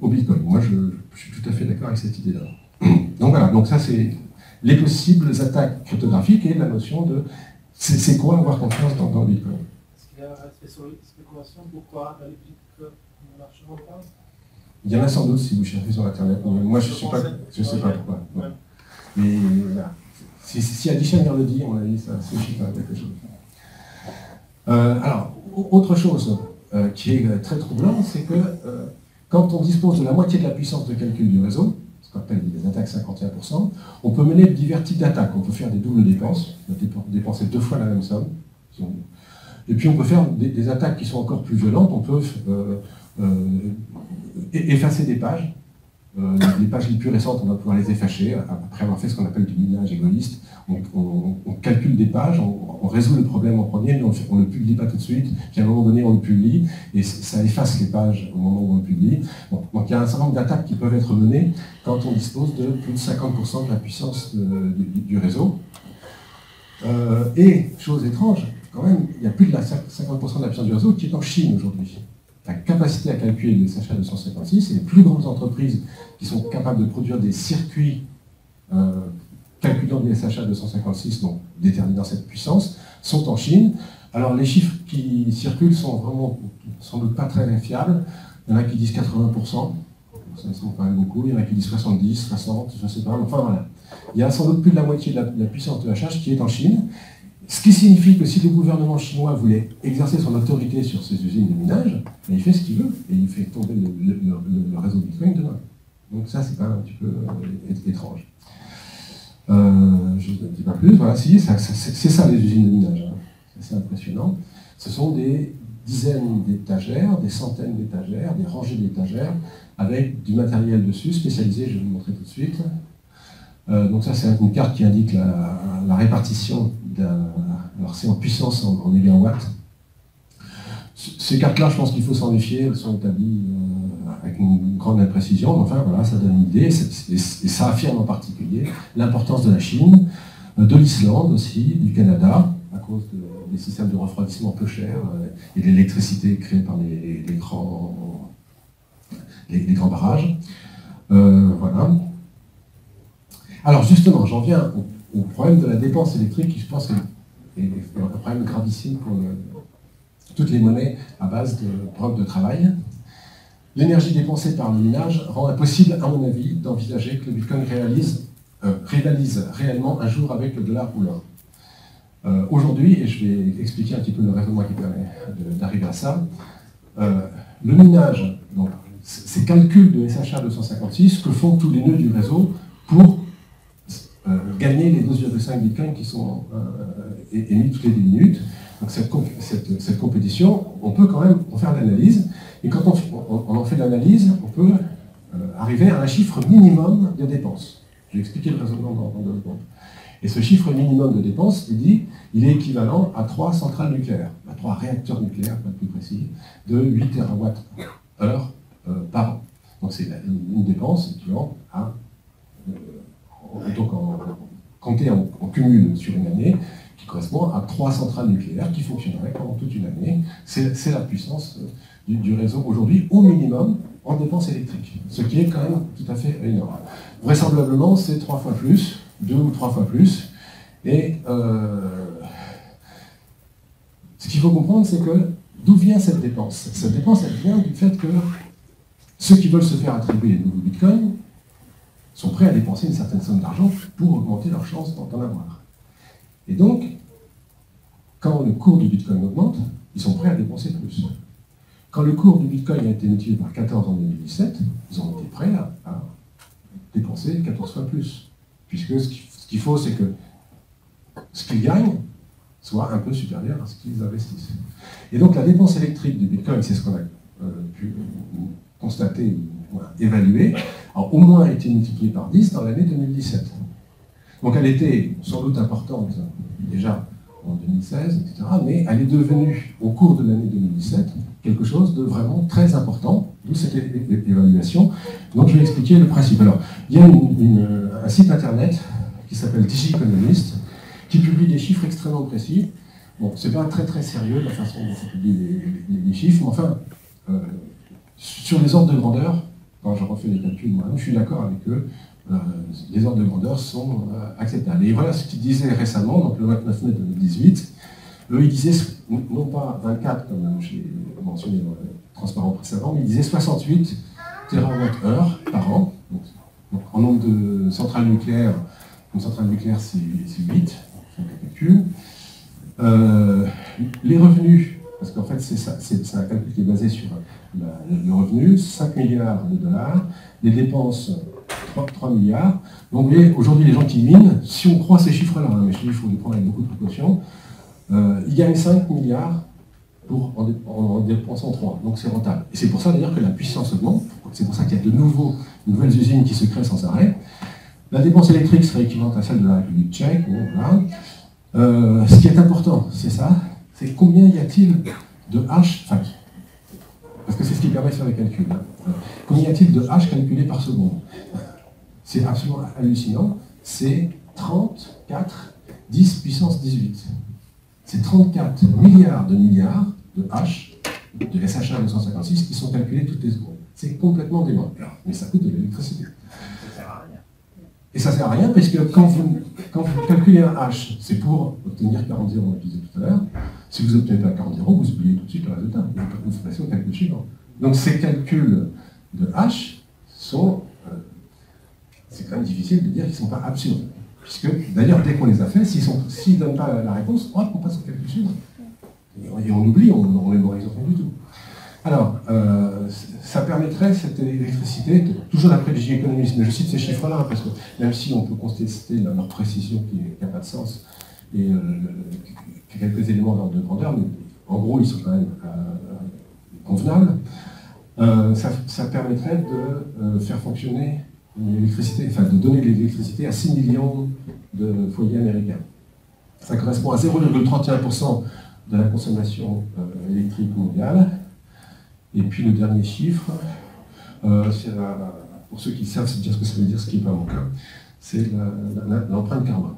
au Bitcoin. Moi, je suis tout à fait d'accord avec cette idée-là. Donc voilà, donc ça c'est les possibles attaques cryptographiques et la notion de c'est quoi avoir confiance dans le Bitcoin. Est-ce qu'il y a une spéculation pourquoi la Bitcoin ne marchera pas? Il y en a sans doute si vous cherchez sur Internet. Moi, je ne sais pas pourquoi. Ouais. Mais voilà. Si Addition le dit, à mon avis, ça suffit à quelque chose. Alors, autre chose qui est très troublant, c'est que quand on dispose de la moitié de la puissance de calcul du réseau, ce qu'on appelle des attaques 51%, on peut mener divers types d'attaques. On peut faire des doubles dépenses, dépenser 2 fois la même somme. Et puis on peut faire des attaques qui sont encore plus violentes. On peut effacer des pages. Les pages les plus récentes, on va pouvoir les effacer après avoir fait ce qu'on appelle du minage égoïste. On calcule des pages, on résout le problème en premier, mais on ne le publie pas tout de suite. Puis à un moment donné, on le publie, et ça efface les pages au moment où on le publie. Bon, donc il y a un certain nombre d'attaques qui peuvent être menées quand on dispose de plus de 50% de la puissance du réseau. Et, chose étrange, quand même, il y a plus de 50% de la puissance du réseau qui est en Chine aujourd'hui. La capacité à calculer le SHA 256 et les plus grandes entreprises qui sont capables de produire des circuits calculant des SHA 256, donc déterminant cette puissance, sont en Chine. Alors les chiffres qui circulent sont vraiment sans doute pas très fiables. Il y en a qui disent 80%, ça semble quand même beaucoup. Il y en a qui disent 70, 60, je ne sais pas. Enfin voilà. Il y a sans doute plus de la moitié de la puissance de HH qui est en Chine. Ce qui signifie que si le gouvernement chinois voulait exercer son autorité sur ces usines de minage, il fait ce qu'il veut et il fait tomber le réseau Bitcoin demain. Donc ça, c'est quand même un petit peu étrange. Je ne dis pas plus, voilà, si, c'est ça les usines de minage. Hein. C'est impressionnant. Ce sont des dizaines d'étagères, des centaines d'étagères, des rangées d'étagères, avec du matériel dessus, spécialisé, je vais vous montrer tout de suite. Donc ça, c'est une carte qui indique la répartition alors c'est en puissance en mégawatts. Ces cartes-là, je pense qu'il faut s'en méfier, elles sont établies avec une grande imprécision, mais enfin voilà, ça donne une idée, et ça affirme en particulier l'importance de la Chine, de l'Islande aussi, du Canada, à cause des systèmes de refroidissement peu chers et de l'électricité créée par les grands barrages. Voilà. Alors justement, j'en viens au problème de la dépense électrique, qui je pense est un problème gravissime pour toutes les monnaies à base de preuves de travail. L'énergie dépensée par le minage rend impossible, à mon avis, d'envisager que le Bitcoin rivalise réellement un jour avec le dollar ou l'or. Aujourd'hui, et je vais expliquer un petit peu le raisonnement qui permet d'arriver à ça, le minage, donc, ces calculs de SHA 256, que font tous les nœuds du réseau pour gagner les 2,5 bitcoins qui sont émis toutes les 10 minutes. Donc cette compétition, on peut quand même en faire l'analyse, et quand on en fait l'analyse, on peut arriver à un chiffre minimum de dépenses. Je vais expliquer le raisonnement dans 2 secondes. Et ce chiffre minimum de dépenses, il est équivalent à 3 centrales nucléaires, à 3 réacteurs nucléaires, pas plus précis, de 8 TWh par an. Donc c'est une dépense équivalente à donc compté en cumul sur une année, qui correspond à 3 centrales nucléaires qui fonctionneraient pendant toute une année. C'est la puissance du réseau aujourd'hui, au minimum, en dépenses électriques. Ce qui est quand même tout à fait énorme. Vraisemblablement, c'est 3 fois plus, 2 ou 3 fois plus. Et ce qu'il faut comprendre, c'est que d'où vient cette dépense? Cette dépense, elle vient du fait que ceux qui veulent se faire attribuer de nouveaux bitcoins sont prêts à dépenser une certaine somme d'argent pour augmenter leur chance d'en avoir. Et donc, quand le cours du Bitcoin augmente, ils sont prêts à dépenser plus. Quand le cours du Bitcoin a été multiplié par 14 en 2017, ils ont été prêts à dépenser 14 fois plus. Puisque ce qu'il faut, c'est que ce qu'ils gagnent soit un peu supérieur à ce qu'ils investissent. Et donc la dépense électrique du Bitcoin, c'est ce qu'on a pu constater, évaluer, a au moins été multipliée par 10 dans l'année 2017. Donc elle était sans doute importante déjà en 2016, etc., mais elle est devenue, au cours de l'année 2017, quelque chose de vraiment très important, d'où cette évaluation. Donc je vais expliquer le principe. Alors, il y a un site internet qui s'appelle DigiEconomist, qui publie des chiffres extrêmement précis. Bon, c'est pas très très sérieux la façon dont on publie les chiffres, mais enfin, sur les ordres de grandeur, quand je refais les calculs moi-même, je suis d'accord avec eux, les ordres de grandeur sont acceptables. Et voilà ce qu'ils disaient récemment, donc le 29 mai 2018. Eux, ils disaient, non pas 24 comme j'ai mentionné dans le transparent précédent, mais ils disaient 68 TWh par an. Donc, en nombre de centrales nucléaires, une centrale nucléaire c'est 8, c'est un calcul. Les revenus, parce qu'en fait c'est un calcul qui est basé sur le revenu, 5 milliards de dollars, les dépenses 3 milliards. Donc vous voyez, aujourd'hui les gens qui minent, si on croit ces chiffres-là, hein, mais il faut les prendre avec beaucoup de précaution, ils gagnent 5 milliards en dépensant 3, donc c'est rentable. Et c'est pour ça d'ailleurs que la puissance augmente, c'est pour ça qu'il y a de nouvelles usines qui se créent sans arrêt. La dépense électrique serait équivalente à celle de la République tchèque, bon, voilà. Ce qui est important, c'est ça, c'est combien y a-t-il de H, enfin, parce que c'est ce qui permet de faire les calculs, hein. Combien y a-t-il de H calculés par seconde? C'est absolument hallucinant, c'est 34 10 puissance 18. C'est 34 milliards de H, de SHA 256, qui sont calculés toutes les secondes. C'est complètement dément. Mais ça coûte de l'électricité. Ça sert à rien. Et ça sert à rien, parce que quand vous calculez un H, c'est pour obtenir 40 zéros, on l'a dit tout à l'heure. Si vous n'obtenez pas 40 zéros, vous oubliez tout de suite le résultat. Vous passez au calcul suivant. Donc ces calculs de H sont... c'est quand même difficile de dire qu'ils ne sont pas absurdes. Puisque, d'ailleurs, dès qu'on les a faits, s'ils ne donnent pas la réponse, on passe au calcul suivant. Et on oublie, on ne mémorise rien du tout. Alors, ça permettrait, cette électricité, toujours d'après les économistes, mais je cite ces chiffres-là, parce que même si on peut contester leur précision qui n'a pas de sens, et quelques éléments d'ordre de grandeur, mais en gros, ils sont quand même convenables, ça permettrait de faire fonctionner l'électricité, enfin de donner de l'électricité à 6 millions de foyers américains. Ça correspond à 0,31% de la consommation électrique mondiale. Et puis le dernier chiffre, pour ceux qui savent dire ce que ça veut dire, ce qui n'est pas mon cas, c'est l'empreinte carbone.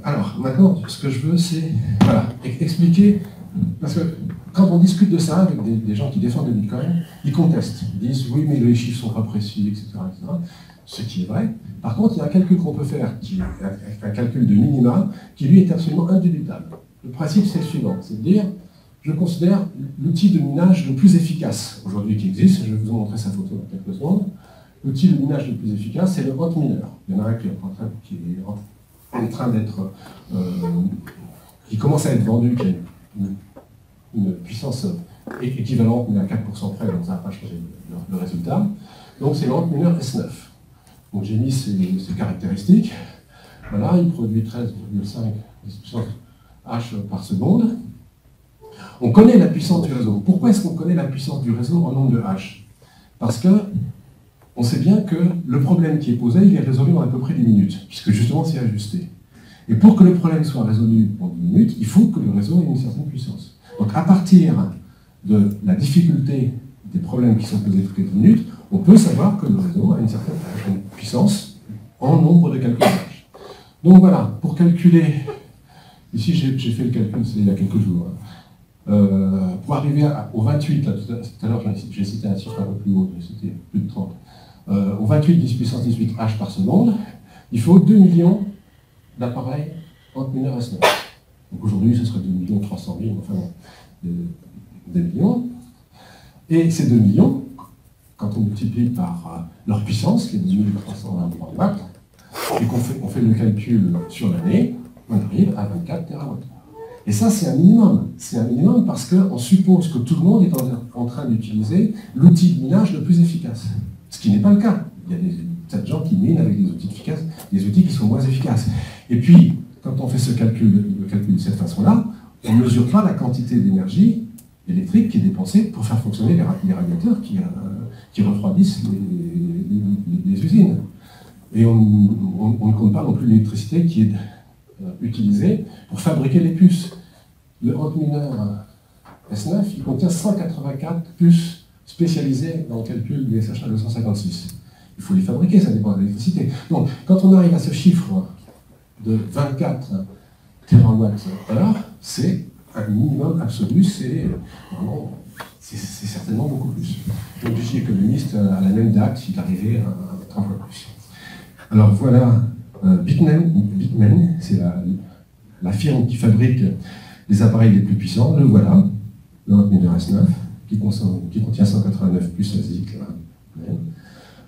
Alors, maintenant, ce que je veux, c'est expliquer, parce que quand on discute de ça avec des gens qui défendent le Bitcoin, ils contestent, ils disent oui, mais les chiffres ne sont pas précis, etc., etc. Ce qui est vrai. Par contre, il y a un calcul qu'on peut faire, qui est un calcul de minima, qui lui est absolument indubitable. Le principe, c'est le suivant, c'est de dire, je considère l'outil de minage le plus efficace aujourd'hui qui existe, je vais vous montrer sa photo dans quelques secondes. L'outil de minage le plus efficace, c'est le hot mineur. Il y en a un qui est en train d'être, qui commence à être vendu, qui a une puissance équivalente, mais à 4% près, donc ça n'a pas changé le résultat. Donc c'est le hot mineur S9. Donc j'ai mis ces caractéristiques. Voilà, il produit 13,5 puissance H par seconde. On connaît la puissance du réseau. Pourquoi est-ce qu'on connaît la puissance du réseau en nombre de H? Parce que on sait bien que le problème qui est posé, il est résolu en à peu près 10 minutes, puisque justement c'est ajusté. Et pour que le problème soit résolu en 10 minutes, il faut que le réseau ait une certaine puissance. Donc à partir de la difficulté des problèmes qui sont posés toutes les 10 minutes, on peut savoir que le réseau a une certaine puissance en nombre de calculs. Donc voilà, pour calculer, ici j'ai fait le calcul, c'est il y a quelques jours, pour arriver au 28, là, tout à l'heure j'ai cité un chiffre un peu plus haut, j'ai cité plus de 30, au 28 10 puissance 18 H par seconde, il faut 2 millions d'appareils hot mineur S9. Donc aujourd'hui ce serait 2 300 000, enfin bon, 2 millions. Et ces 2 millions, quand on multiplie par leur puissance, qui est 2323 watts, et qu'on fait le calcul sur l'année, on arrive à 24 TWh. Et ça, c'est un minimum. C'est un minimum parce qu'on suppose que tout le monde est en train d'utiliser l'outil de minage le plus efficace. Ce qui n'est pas le cas. Il y a des tas de gens qui minent avec des outils efficaces, des outils qui sont moins efficaces. Et puis, quand on fait ce calcul, le calcul de cette façon-là, on ne mesure pas la quantité d'énergie électrique qui est dépensée pour faire fonctionner les radiateurs qui refroidissent les usines. Et on ne compte pas non plus l'électricité qui est utilisée pour fabriquer les puces. Le hot mineur S9, il contient 184 puces spécialisées dans le calcul du SHA 256. Il faut les fabriquer, ça dépend de l'électricité. Donc, quand on arrive à ce chiffre de 24 TWh, c'est un minimum absolu, c'est certainement beaucoup plus. Donc je suis économiste à la même date, il arrivait à 30 fois plus. Alors voilà, Bitmain, c'est la firme qui fabrique les appareils les plus puissants, le voilà, le Hotmiller S9, qui contient 189 plus ASIC.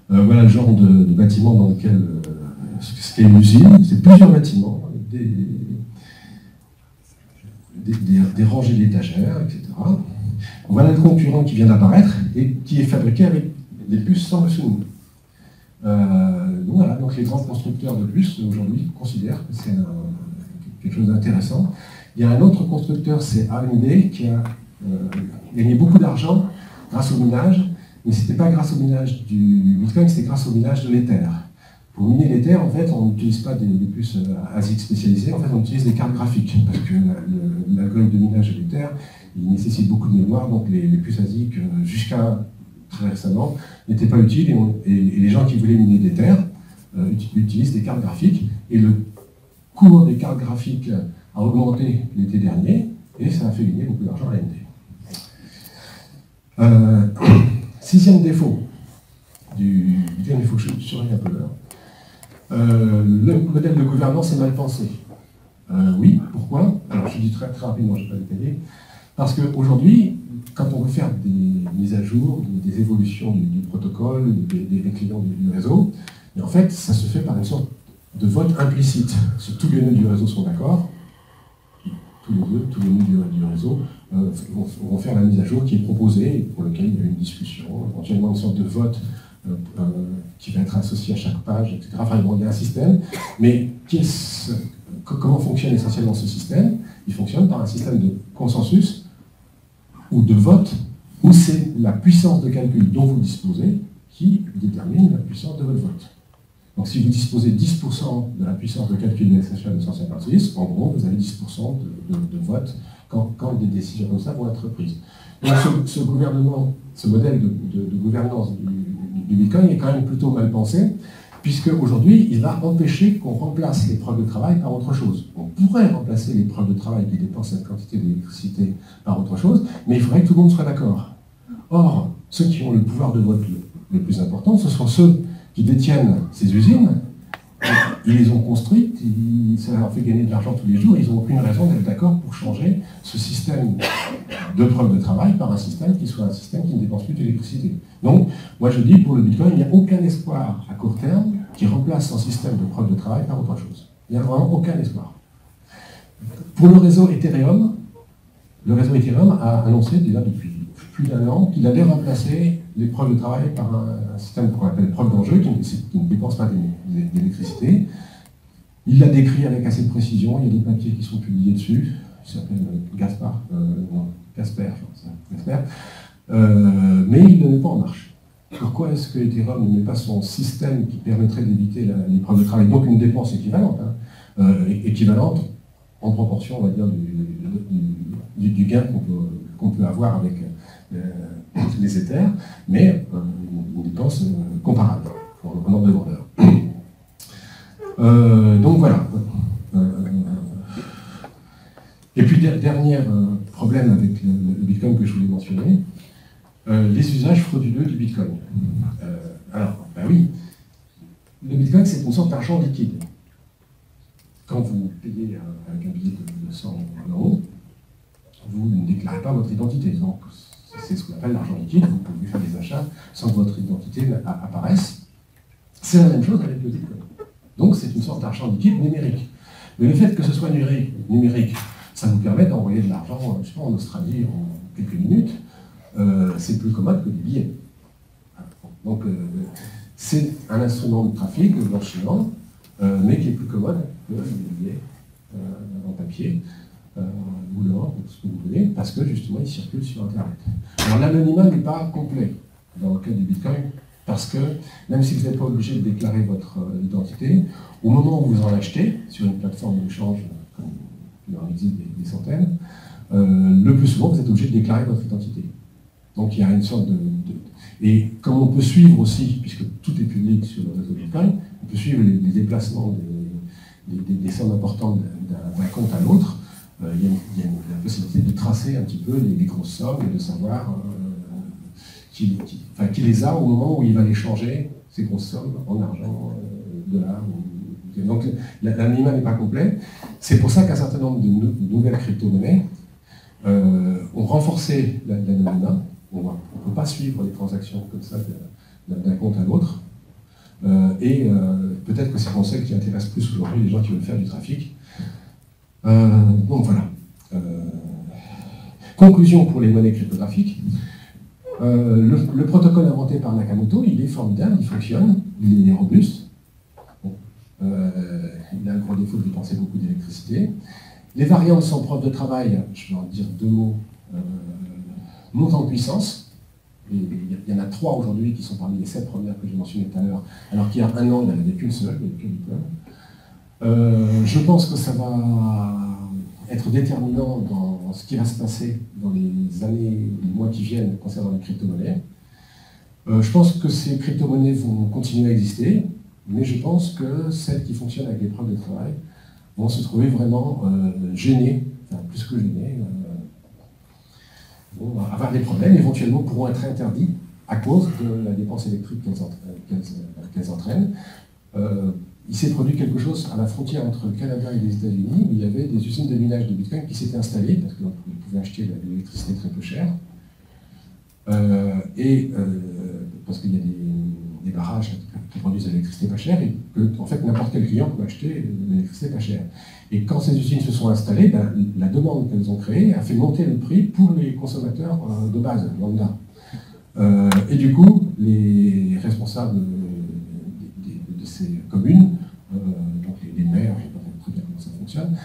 Voilà le genre de bâtiment dans lequel, ce qu'est une usine, c'est plusieurs bâtiments, des rangées d'étagères, etc. Voilà le concurrent qui vient d'apparaître et qui est fabriqué avec des puces sans Machine. Voilà, donc les grands constructeurs de puces aujourd'hui considèrent que c'est quelque chose d'intéressant. Il y a un autre constructeur, c'est AMD, qui a gagné beaucoup d'argent grâce au minage, mais ce n'était pas grâce au minage du Bitcoin, c'était grâce au minage de l'Ether. Pour miner l'Ether, en fait, on n'utilise pas des puces ASIC spécialisées, en fait, on utilise des cartes graphiques, parce que l'algorithme de minage de l'Ether, il nécessite beaucoup de mémoire, donc les puces ASIC, jusqu'à très récemment, n'étaient pas utiles, et les gens qui voulaient miner l'Ether utilisent des cartes graphiques, et le cours des cartes graphiques a augmenté l'été dernier, et ça a fait gagner beaucoup d'argent à AMD. Sixième défaut du Bitcoin, il faut que je surveille un peu l'heure. Le modèle de gouvernance est mal pensé. Oui, pourquoi? Alors je dis très rapidement, je ne vais pas détailler. Parce qu'aujourd'hui, quand on veut faire des mises à jour, des évolutions du protocole, des clients du réseau, et en fait, ça se fait par une sorte de vote implicite. Si tous les nœuds du réseau sont d'accord, tous les nœuds du réseau vont faire la mise à jour qui est proposée, et pour laquelle il y a une discussion, éventuellement une sorte de vote qui va être associé à chaque page, etc. Enfin, bon, il y a un système, mais comment fonctionne essentiellement ce système? Il fonctionne par un système de consensus ou de vote, où c'est la puissance de calcul dont vous disposez qui détermine la puissance de votre vote. Donc si vous disposez 10% de la puissance de calcul de SHA 256, en gros, vous avez 10% de vote quand des décisions comme ça vont être prises. Donc ce modèle de gouvernance du Bitcoin est quand même plutôt mal pensé, puisque aujourd'hui, il va empêcher qu'on remplace les preuves de travail par autre chose. On pourrait remplacer les preuves de travail qui dépensent cette quantité d'électricité par autre chose, mais il faudrait que tout le monde soit d'accord. Or, ceux qui ont le pouvoir de vote le plus important, ce sont ceux qui détiennent ces usines. Ils les ont construites, ça leur fait gagner de l'argent tous les jours, ils n'ont aucune raison d'être d'accord pour changer ce système de preuve de travail par un système qui soit un système qui ne dépense plus d'électricité. Donc, moi je dis, pour le Bitcoin, il n'y a aucun espoir à court terme qui remplace son système de preuve de travail par autre chose. Il n'y a vraiment aucun espoir. Pour le réseau Ethereum a annoncé déjà depuis plus d'1 an qu'il allait remplacer les preuves de travail par un système qu'on appelle preuve d'enjeu qui ne dépense pas d'électricité. Il l'a décrit avec assez de précision, il y a des papiers qui sont publiés dessus, il s'appelle Casper, mais il ne met pas en marche. Pourquoi est-ce que Ethereum ne met pas son système qui permettrait d'éviter les preuves de travail, donc une dépense équivalente, équivalente en proportion, on va dire, du gain qu'on peut avoir avec les Ethers, mais une dépense comparable en ordre de grandeur. Donc voilà. Et puis dernier problème avec le Bitcoin que je voulais mentionner, les usages frauduleux du Bitcoin. Alors, ben oui, le Bitcoin c'est une sorte d'argent liquide. Quand vous payez avec un billet de 100 €, vous ne déclarez pas votre identité. Donc c'est ce qu'on appelle l'argent liquide, vous pouvez faire des achats sans que votre identité apparaisse. C'est la même chose avec le Bitcoin. Donc c'est une sorte d'argent liquide numérique. Mais le fait que ce soit numérique, ça nous permet d'envoyer de l'argent, je sais pas, en Australie en quelques minutes. C'est plus commode que des billets. Donc c'est un instrument de trafic, de blanchiment, mais qui est plus commode que les billets en papier. Ou l'or, ce que vous voulez, parce que justement il circule sur Internet. Alors l'anonymat n'est pas complet dans le cas du Bitcoin, parce que même si vous n'êtes pas obligé de déclarer votre identité, au moment où vous en achetez, sur une plateforme d'échange, comme il en existe des centaines, le plus souvent vous êtes obligé de déclarer votre identité. Donc il y a une sorte Et comme on peut suivre aussi, puisque tout est public sur le réseau Bitcoin, on peut suivre les déplacements des sommes importantes d'un compte à l'autre. Il y a la possibilité de tracer un petit peu les grosses sommes et de savoir qui les a au moment où il va les changer, ces grosses sommes, en argent, dollars. Donc l'anonymat n'est pas complet. C'est pour ça qu'un certain nombre de nouvelles crypto-monnaies ont renforcé l'anonymat. On ne peut pas suivre les transactions comme ça d'un compte à l'autre. Peut-être que c'est un concept qui intéresse plus aujourd'hui les gens qui veulent faire du trafic. Donc voilà. Conclusion pour les monnaies cryptographiques. Le protocole inventé par Nakamoto, il est formidable, il fonctionne, il est robuste. Bon. Il a le gros défaut de dépenser beaucoup d'électricité. Les variantes sans preuve de travail, je vais en dire 2 mots, montent en puissance. Il y en a 3 aujourd'hui qui sont parmi les 7 premières que j'ai mentionnées tout à l'heure, alors qu'il y a 1 an, il n'y en avait qu'une seule, il n'y avait qu'une diplôme. Je pense que ça va être déterminant dans ce qui va se passer dans les années, les mois qui viennent concernant les crypto-monnaies. Je pense que ces crypto-monnaies vont continuer à exister, mais je pense que celles qui fonctionnent avec les preuves de travail vont se trouver vraiment gênées, enfin plus que gênées, vont avoir des problèmes, éventuellement pourront être interdits à cause de la dépense électrique qu'elles entraînent. Il s'est produit quelque chose à la frontière entre le Canada et les États-Unis où il y avait des usines de minage de Bitcoin qui s'étaient installées parce qu'on pouvait acheter de l'électricité très peu chère. Parce qu'il y a des barrages qui produisent de l'électricité pas chère et que, en fait, n'importe quel client peut acheter de l'électricité pas chère. Et quand ces usines se sont installées, la demande qu'elles ont créée a fait monter le prix pour les consommateurs de base, lambda. Et du coup, les responsables de ces communes, donc les maires, je ne sais pas très bien comment ça fonctionne,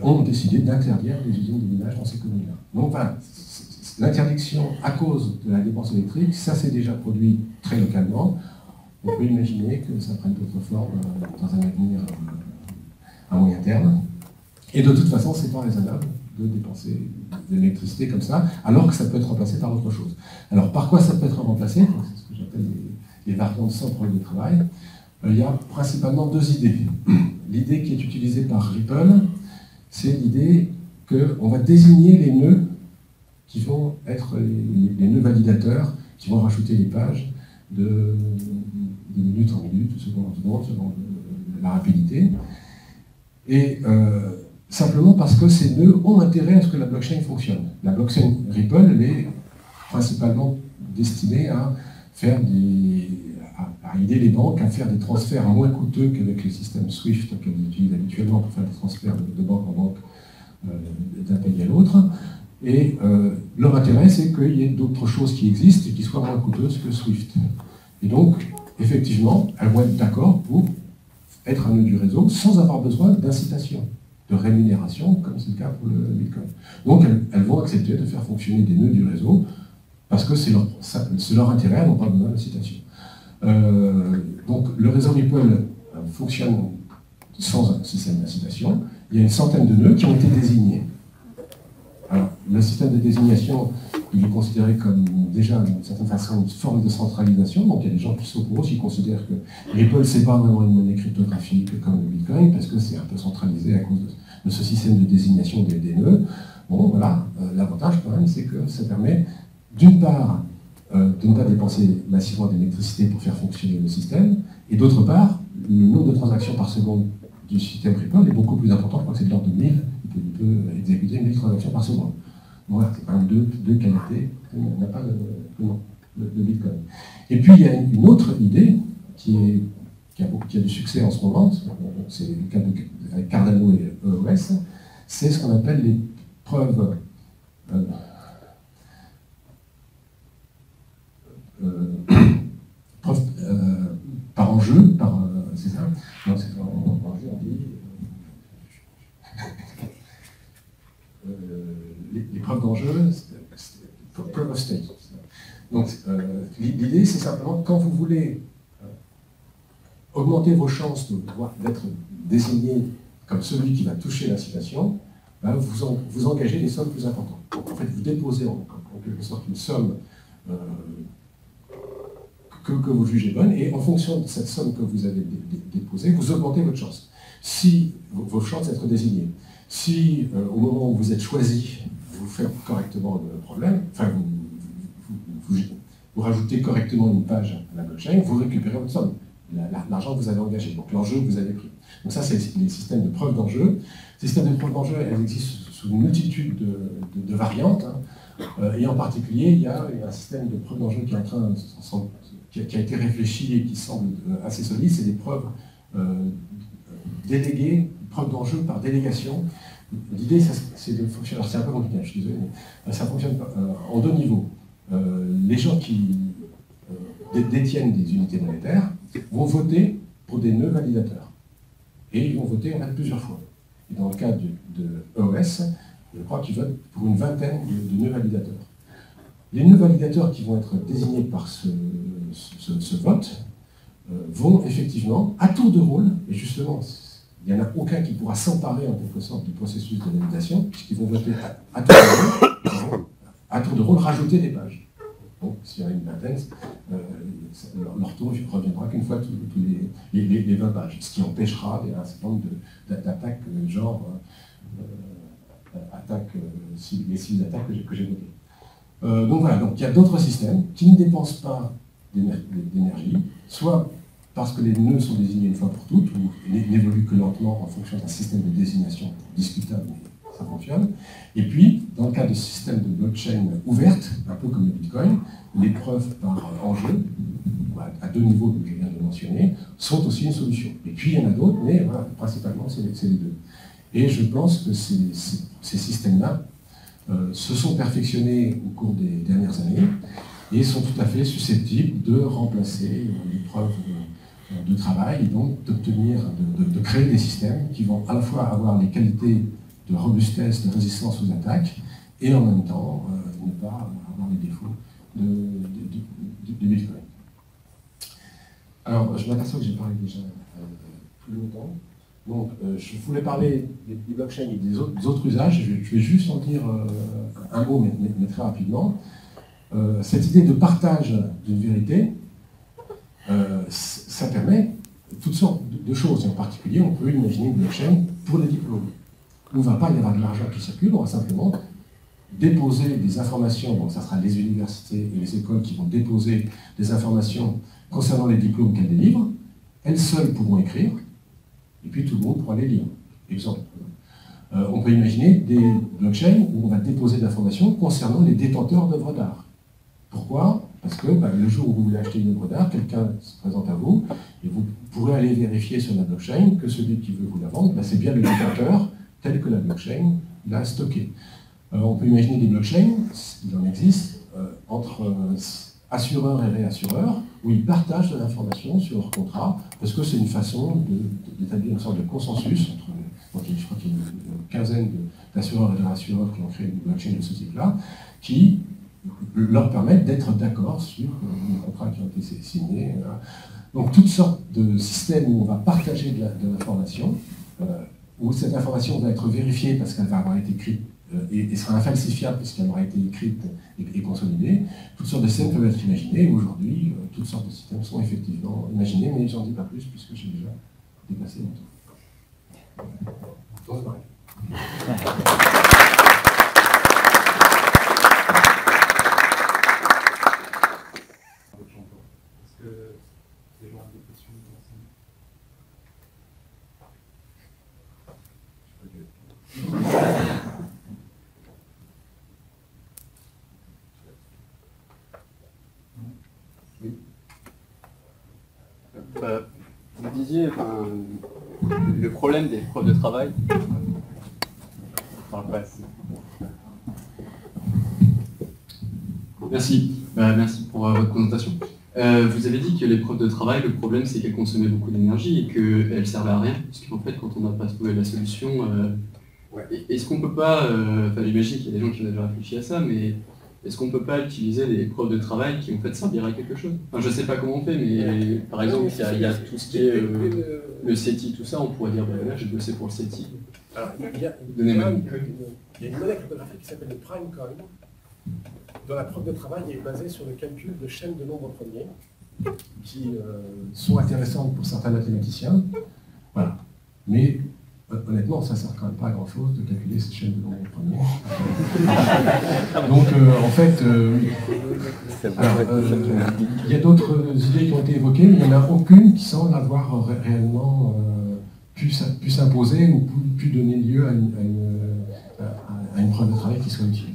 ont décidé d'interdire les usines de minage dans ces communes-là. Donc voilà, l'interdiction à cause de la dépense électrique, ça s'est déjà produit très localement. On peut imaginer que ça prenne d'autres formes dans un avenir à moyen terme. Et de toute façon, c'est pas raisonnable de dépenser de l'électricité comme ça, alors que ça peut être remplacé par autre chose. Alors par quoi ça peut être remplacé? C'est ce que j'appelle les variantes sans preuve de travail. Il y a principalement 2 idées. L'idée qui est utilisée par Ripple, c'est l'idée qu'on va désigner les nœuds qui vont être les nœuds validateurs, qui vont rajouter les pages de minute en minute, de seconde en seconde, selon la rapidité. Et simplement parce que ces nœuds ont intérêt à ce que la blockchain fonctionne. La blockchain Ripple, elle est principalement destinée à faire à aider les banques à faire des transferts moins coûteux qu'avec les systèmes SWIFT qu'elles utilisent habituellement pour faire des transferts de banque en banque d'un pays à l'autre. Et leur intérêt, c'est qu'il y ait d'autres choses qui existent et qui soient moins coûteuses que SWIFT. Et donc, effectivement, elles vont être d'accord pour être un nœud du réseau sans avoir besoin d'incitation, de rémunération, comme c'est le cas pour le Bitcoin. Donc, elles vont accepter de faire fonctionner des nœuds du réseau parce que c'est leur intérêt, elles n'ont pas besoin d'incitation. Donc, le réseau Ripple fonctionne sans un système d'incitation. Il y a une centaine de nœuds qui ont été désignés. Alors, le système de désignation, il est considéré comme déjà, d'une certaine façon, une forme de centralisation. Donc, il y a des gens qui s'opposent, qui considèrent que Ripple, c'est pas vraiment une monnaie cryptographique comme le Bitcoin, parce que c'est un peu centralisé à cause de ce système de désignation des nœuds. Bon, voilà, l'avantage quand même, c'est que ça permet, d'une part, de ne pas dépenser massivement d'électricité pour faire fonctionner le système, et d'autre part, le nombre de transactions par seconde du système Ripple est beaucoup plus important, je crois que c'est de l'ordre de 1000, il peut exécuter 1000 transactions par seconde. Voilà, c'est quand même deux qualités qu'on n'a pas le Bitcoin. Et puis il y a une autre idée qui a du succès en ce moment, c'est le cas avec Cardano et EOS, c'est ce qu'on appelle les preuves par enjeu, c'est ça? Non, c'est en enjeu, on dit. Les preuves d'enjeu, proof of stake. Donc, l'idée, c'est simplement quand vous voulez augmenter vos chances d'être désigné comme celui qui va toucher l'incitation, ben vous engagez des sommes plus importantes. Donc, en fait, vous déposez en quelque sorte une somme que vous jugez bonne, et en fonction de cette somme que vous avez déposée, vous augmentez votre chance. Si vos chances d'être désigné, si au moment où vous êtes choisi, vous faites correctement le problème, enfin vous rajoutez correctement une page à la blockchain, vous récupérez votre somme, l'argent que vous avez engagé, donc l'enjeu que vous avez pris. Donc ça, c'est les systèmes de preuve d'enjeu. Ces systèmes de preuve d'enjeu, elles existent sous une multitude de variantes, hein. Et en particulier, il y a un système de preuve d'enjeu qui est en train, qui a été réfléchi et qui semble assez solide, c'est des preuves déléguées, preuves d'enjeu par délégation. L'idée, c'est de fonctionner, alors c'est un peu compliqué, je suis désolé, mais ça fonctionne en deux niveaux. Les gens qui détiennent des unités monétaires vont voter pour des nœuds validateurs. Et ils vont voter en fait plusieurs fois. Et dans le cas de EOS, je crois qu'ils votent pour une vingtaine de nœuds validateurs. Les nœuds validateurs qui vont être désignés par ce vote vont effectivement, à tour de rôle, et justement, il n'y en a aucun qui pourra s'emparer en quelque sorte du processus de validation, puisqu'ils vont voter à tour de rôle, rajouter des pages. Donc, s'il y en a une vingtaine, leur tour ne reviendra qu'une fois tous les 20 pages, ce qui empêchera un certain nombre d'attaques genre les cibles d'attaque que j'ai notées. Donc voilà, donc il y a d'autres systèmes qui ne dépensent pas d'énergie, soit parce que les nœuds sont désignés une fois pour toutes, ou n'évoluent que lentement en fonction d'un système de désignation discutable, mais ça fonctionne. Et puis, dans le cas de systèmes de blockchain ouvertes, un peu comme le Bitcoin, les preuves par enjeu, à deux niveaux que je viens de mentionner, sont aussi une solution. Et puis il y en a d'autres, mais voilà, principalement c'est les deux. Et je pense que ces systèmes-là se sont perfectionnés au cours des dernières années et sont tout à fait susceptibles de remplacer les preuves de travail et donc d'obtenir, de créer des systèmes qui vont à la fois avoir les qualités de robustesse, de résistance aux attaques et en même temps ne pas avoir les défauts du Bitcoin. Alors, je m'aperçois que j'ai parlé déjà plus longtemps. Donc, je voulais parler des blockchains et des autres usages. Je vais juste en dire un mot, mais très rapidement. Cette idée de partage d'une vérité, ça permet toutes sortes de choses. Et en particulier, on peut imaginer une blockchain pour les diplômes. On ne va pas y avoir de l'argent qui circule, on va simplement déposer des informations, donc ça sera les universités et les écoles qui vont déposer des informations concernant les diplômes qu'elles délivrent. Elles seules pourront écrire, et puis tout le monde pourra les lire. Exemple. On peut imaginer des blockchains où on va déposer des informations concernant les détenteurs d'œuvres d'art. Pourquoi? Parce que le jour où vous voulez acheter une œuvre d'art, quelqu'un se présente à vous, et vous pourrez aller vérifier sur la blockchain que celui qui veut vous la vendre, c'est bien le détenteur tel que la blockchain l'a stocké. On peut imaginer des blockchains, il en existe, entre assureurs et réassureurs, où ils partagent de l'information sur leur contrat, parce que c'est une façon d'établir une sorte de consensus entre, donc je crois qu'il y a une quinzaine d'assureurs et de réassureurs qui ont créé une blockchain de ce type-là, qui leur permettent d'être d'accord sur les contrats qui ont été signés. Donc toutes sortes de systèmes où on va partager de l'information, où cette information va être vérifiée parce qu'elle va avoir été écrite et sera infalsifiable puisqu'elle aura été écrite et consolidée. Toutes sortes de systèmes peuvent être imaginés, et aujourd'hui, toutes sortes de systèmes sont effectivement imaginés, mais j'en dis pas plus puisque j'ai déjà dépassé mon temps. Donc, pareil. Est-ce que les gens ont des questions? Vous disiez le problème des preuves de travail. Merci. Merci pour votre présentation. Vous avez dit que les preuves de travail, le problème c'est qu'elles consommaient beaucoup d'énergie et qu'elles ne servaient à rien. Parce qu'en fait, quand on n'a pas trouvé la solution, est-ce qu'on peut pas, j'imagine qu'il y a des gens qui ont déjà réfléchi à ça, mais est-ce qu'on ne peut pas utiliser des preuves de travail qui en fait serviraient à quelque chose? Je ne sais pas comment on fait, mais par exemple, il y a tout ce qui est le CETI, tout ça, on pourrait dire, voilà, j'ai bossé pour le CETI. Alors, il y a une monnaie cryptographique qui s'appelle le Primecoin, dont la preuve de travail est basée sur le calcul de chaînes de nombres premiers, qui sont intéressantes pour certains mathématiciens, voilà. Mais honnêtement, ça ne sert quand même pas à grand-chose de calculer cette chaîne de nombre premiers. Donc, en fait, il y a d'autres idées qui ont été évoquées, mais il n'y en a aucune qui semble avoir réellement pu s'imposer ou pu donner lieu à une preuve de travail qui soit utile.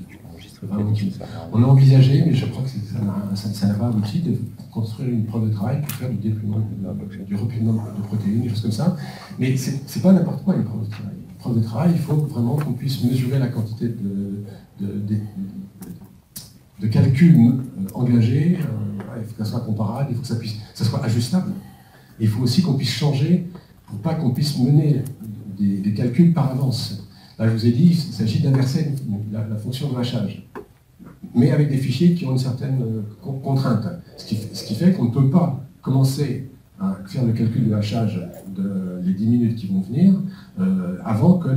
On a envisagé, mais je crois que ça n'a pas abouti, de construire une preuve de travail pour faire du déploiement, du repliement de protéines, des choses comme ça. Mais c'est pas n'importe quoi une preuve de travail. Une preuve de travail, il faut vraiment qu'on puisse mesurer la quantité de calculs engagés. Il faut que ça soit comparable, il faut que ça soit ajustable. Et il faut aussi qu'on puisse changer pour pas qu'on puisse mener des calculs par avance. Là, je vous ai dit, il s'agit d'inverser la fonction de hachage, mais avec des fichiers qui ont une certaine contrainte. Ce qui fait qu'on ne peut pas commencer à faire le calcul de hachage les 10 minutes qui vont venir avant que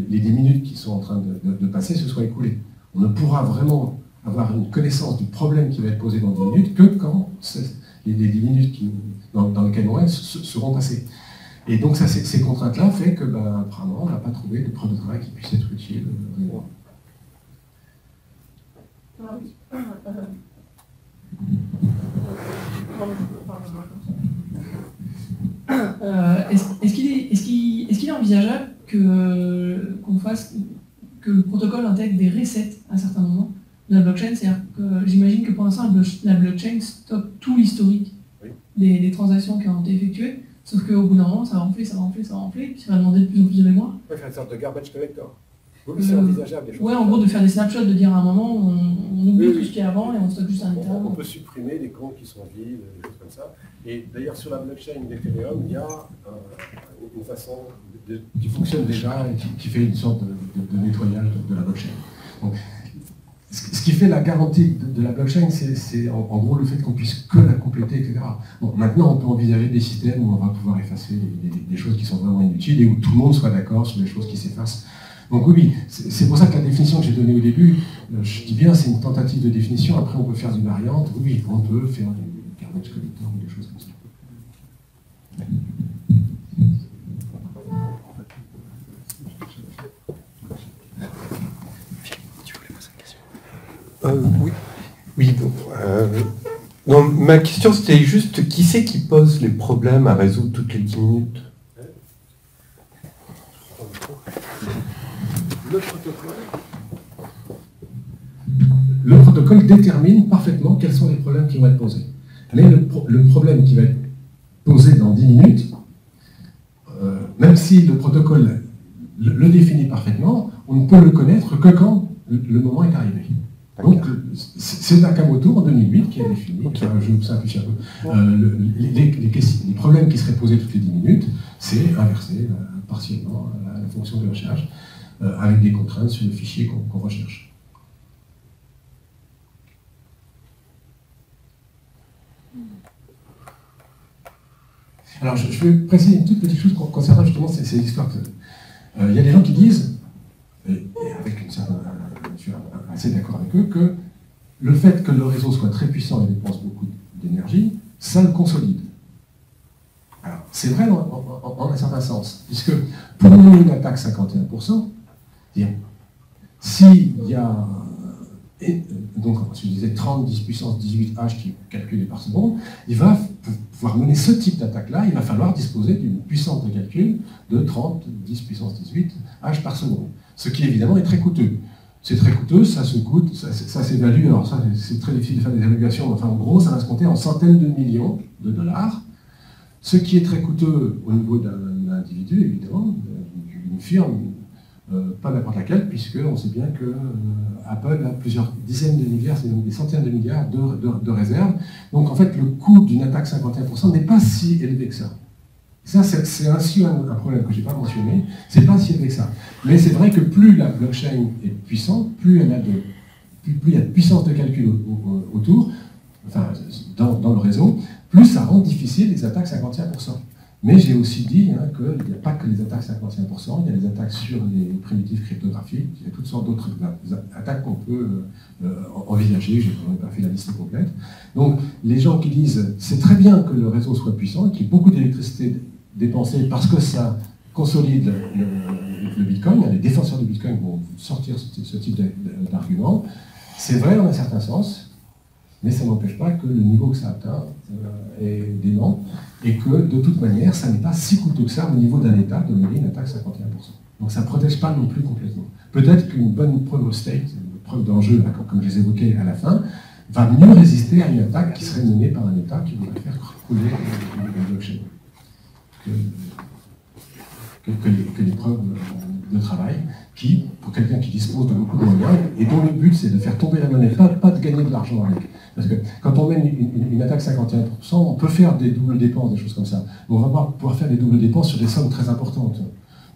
les 10 minutes qui sont en train de passer se soient écoulées. On ne pourra vraiment avoir une connaissance du problème qui va être posé dans 10 minutes que quand les 10 minutes dans lesquelles on est seront passées. Et donc ces contraintes-là fait que, apparemment, on n'a pas trouvé de preuve de travail qui puisse être utile. Est-ce qu'il est envisageable que le protocole intègre des resets à un certain moment de la blockchain? C'est-à-dire que j'imagine que pour l'instant, la blockchain stocke tout l'historique des transactions qui ont été effectuées, sauf qu'au bout d'un moment, ça va enfler, puis ça va demander de plus en plus de mémoire. On va faire une sorte de garbage collector. Oui, c'est envisageable des choses. Ouais, en gros, de faire des snapshots, de dire à un moment, on oublie tout ce qu'il y a avant et on stocke juste un état. On peut supprimer des comptes qui sont vides, des choses comme ça. Et d'ailleurs, sur la blockchain d'Ethereum, il y a une façon qui fonctionne déjà et qui fait une sorte de nettoyage de la blockchain. Donc, ce qui fait la garantie de la blockchain, c'est en gros le fait qu'on puisse que la compléter, etc. Bon, maintenant, on peut envisager des systèmes où on va pouvoir effacer des choses qui sont vraiment inutiles et où tout le monde soit d'accord sur les choses qui s'effacent. Donc oui, c'est pour ça que la définition que j'ai donnée au début, je dis bien, c'est une tentative de définition. Après, on peut faire des variantes. Oui, on peut faire du garbage collector ou des choses comme ça. Oui. Oui. Non, ma question c'était juste qui c'est qui pose les problèmes à résoudre toutes les 10 minutes? Le protocole détermine parfaitement quels sont les problèmes qui vont être posés. Mais le problème qui va être posé dans 10 minutes, même si le protocole le définit parfaitement, on ne peut le connaître que quand le moment est arrivé. Donc, c'est Nakamoto en 2008 qui a défini, je simplifie un peu, les problèmes qui seraient posés toutes les 10 minutes, c'est inverser partiellement la fonction de hachage avec des contraintes sur le fichier qu'on recherche. Alors, je vais préciser une toute petite chose concernant justement ces histoires. Il y a des gens qui disent, et avec une certaine... je suis assez d'accord avec eux, que le fait que le réseau soit très puissant et dépense beaucoup d'énergie, ça le consolide. Alors, c'est vrai en un certain sens, puisque pour mener une attaque 51%, s'il y a, donc, je disais 30, 10 puissance 18 H qui est calculé par seconde, il va pouvoir mener ce type d'attaque-là, il va falloir disposer d'une puissance de calcul de 30, 10 puissance 18 H par seconde, ce qui évidemment est très coûteux. C'est très coûteux, ça se coûte, ça s'évalue, alors ça c'est très difficile de faire des évaluations, mais enfin en gros ça va se compter en centaines de millions de dollars, ce qui est très coûteux au niveau d'un individu évidemment, d'une firme, pas n'importe laquelle, puisqu'on sait bien que Apple a plusieurs dizaines de milliards, c'est même des centaines de milliards de réserves, donc en fait le coût d'une attaque 51% n'est pas si élevé que ça. Ça, c'est ainsi un problème que je n'ai pas mentionné, c'est pas si élevé que ça. Mais c'est vrai que plus la blockchain est puissante, plus il y a de puissance de calcul autour, enfin, dans le réseau, plus ça rend difficile les attaques 51%. Mais j'ai aussi dit qu'il n'y a pas que les attaques 51%, il y a les attaques sur les primitifs cryptographiques, il y a toutes sortes d'autres attaques qu'on peut envisager, je n'ai pas fait la liste complète. Donc les gens qui disent c'est très bien que le réseau soit puissant et qu'il y ait beaucoup d'électricité dépenser parce que ça consolide le Bitcoin. Les défenseurs du Bitcoin vont sortir ce type d'argument. C'est vrai dans un certain sens, mais ça n'empêche pas que le niveau que ça atteint est dément et que de toute manière, ça n'est pas si coûteux que ça au niveau d'un État de mener une attaque 51%. Donc ça ne protège pas non plus complètement. Peut-être qu'une bonne preuve of stake, une preuve d'enjeu, comme je les évoquais à la fin, va mieux résister à une attaque qui serait menée par un État qui voudrait faire couler le blockchain que les preuves de travail qui, pour quelqu'un qui dispose de beaucoup de moyens, et dont le but c'est de faire tomber la monnaie, pas de gagner de l'argent avec. Parce que quand on mène une attaque 51%, on peut faire des doubles dépenses, des choses comme ça. Mais on ne va pas pouvoir faire des doubles dépenses sur des sommes très importantes.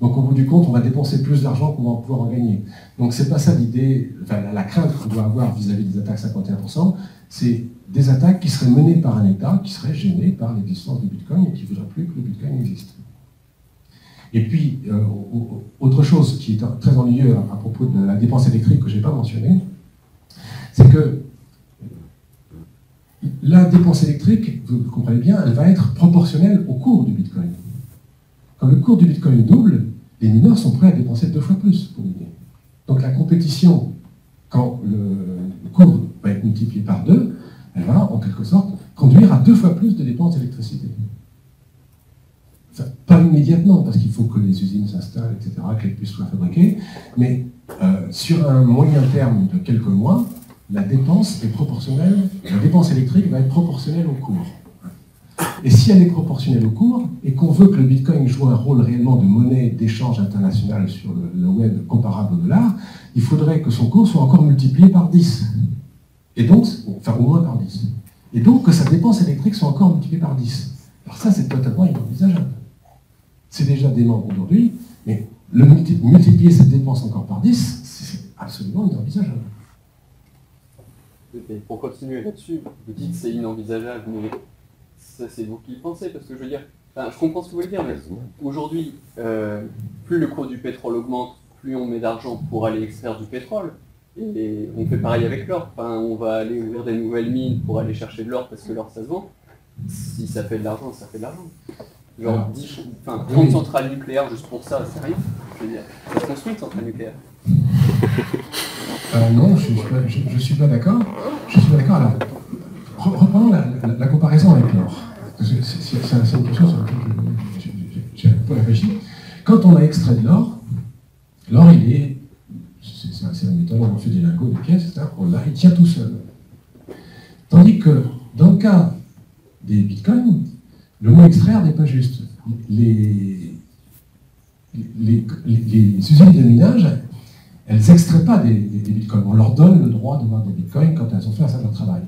Donc au bout du compte, on va dépenser plus d'argent qu'on va pouvoir en gagner. Donc c'est pas ça l'idée, enfin la crainte qu'on doit avoir vis-à-vis des attaques 51%, c'est des attaques qui seraient menées par un État, qui seraient gênées par l'existence du Bitcoin et qui ne voudraient plus que le Bitcoin existe. Et puis, autre chose qui est très ennuyeuse à propos de la dépense électrique que je n'ai pas mentionnée, c'est que la dépense électrique, vous comprenez bien, elle va être proportionnelle au cours du Bitcoin. Quand le cours du Bitcoin double, les mineurs sont prêts à dépenser 2 fois plus pour miner. Donc la compétition, quand le cours va être multiplié par 2, elle va en quelque sorte conduire à 2 fois plus de dépenses d'électricité. Enfin, pas immédiatement, parce qu'il faut que les usines s'installent, etc., qu'elles puissent soient fabriquées, mais sur un moyen terme de quelques mois, la dépense est proportionnelle, la dépense électrique va être proportionnelle au cours. Et si elle est proportionnelle au cours, et qu'on veut que le Bitcoin joue un rôle réellement de monnaie d'échange international sur le web comparable au dollar, il faudrait que son cours soit encore multiplié par 10. Et donc, enfin au moins par 10. Et donc que sa dépense électrique soit encore multipliée par 10. Alors ça, c'est totalement inenvisageable. C'est déjà dément aujourd'hui, mais multiplier cette dépense encore par 10, c'est absolument inenvisageable. Et pour continuer là-dessus, vous dites que c'est inenvisageable, mais ça c'est vous qui le pensez, parce que je veux dire, enfin, je comprends ce que vous voulez dire, mais aujourd'hui, plus le cours du pétrole augmente, plus on met d'argent pour aller extraire du pétrole, et on fait pareil avec l'or. Enfin, on va aller ouvrir des nouvelles mines pour aller chercher de l'or, parce que l'or ça se vend. Si ça fait de l'argent, ça fait de l'argent. Genre 30 centrales nucléaires juste pour ça, c'est rien. Je veux dire, ça se construit une centrale nucléaire. Non, je suis pas d'accord. Je suis pas d'accord. Alors, reprenons la comparaison avec l'or. C'est une question sur laquelle j'ai un peu réfléchi. Quand on a extrait de l'or, l'or, il est. C'est la méthode, on fait des lingots, des pièces, etc. Il tient tout seul. Tandis que, dans le cas des bitcoins, le mot extraire n'est pas juste. Les usines de minage, elles n'extraient pas des bitcoins. On leur donne le droit de voir des bitcoins quand elles ont fait un certain travail.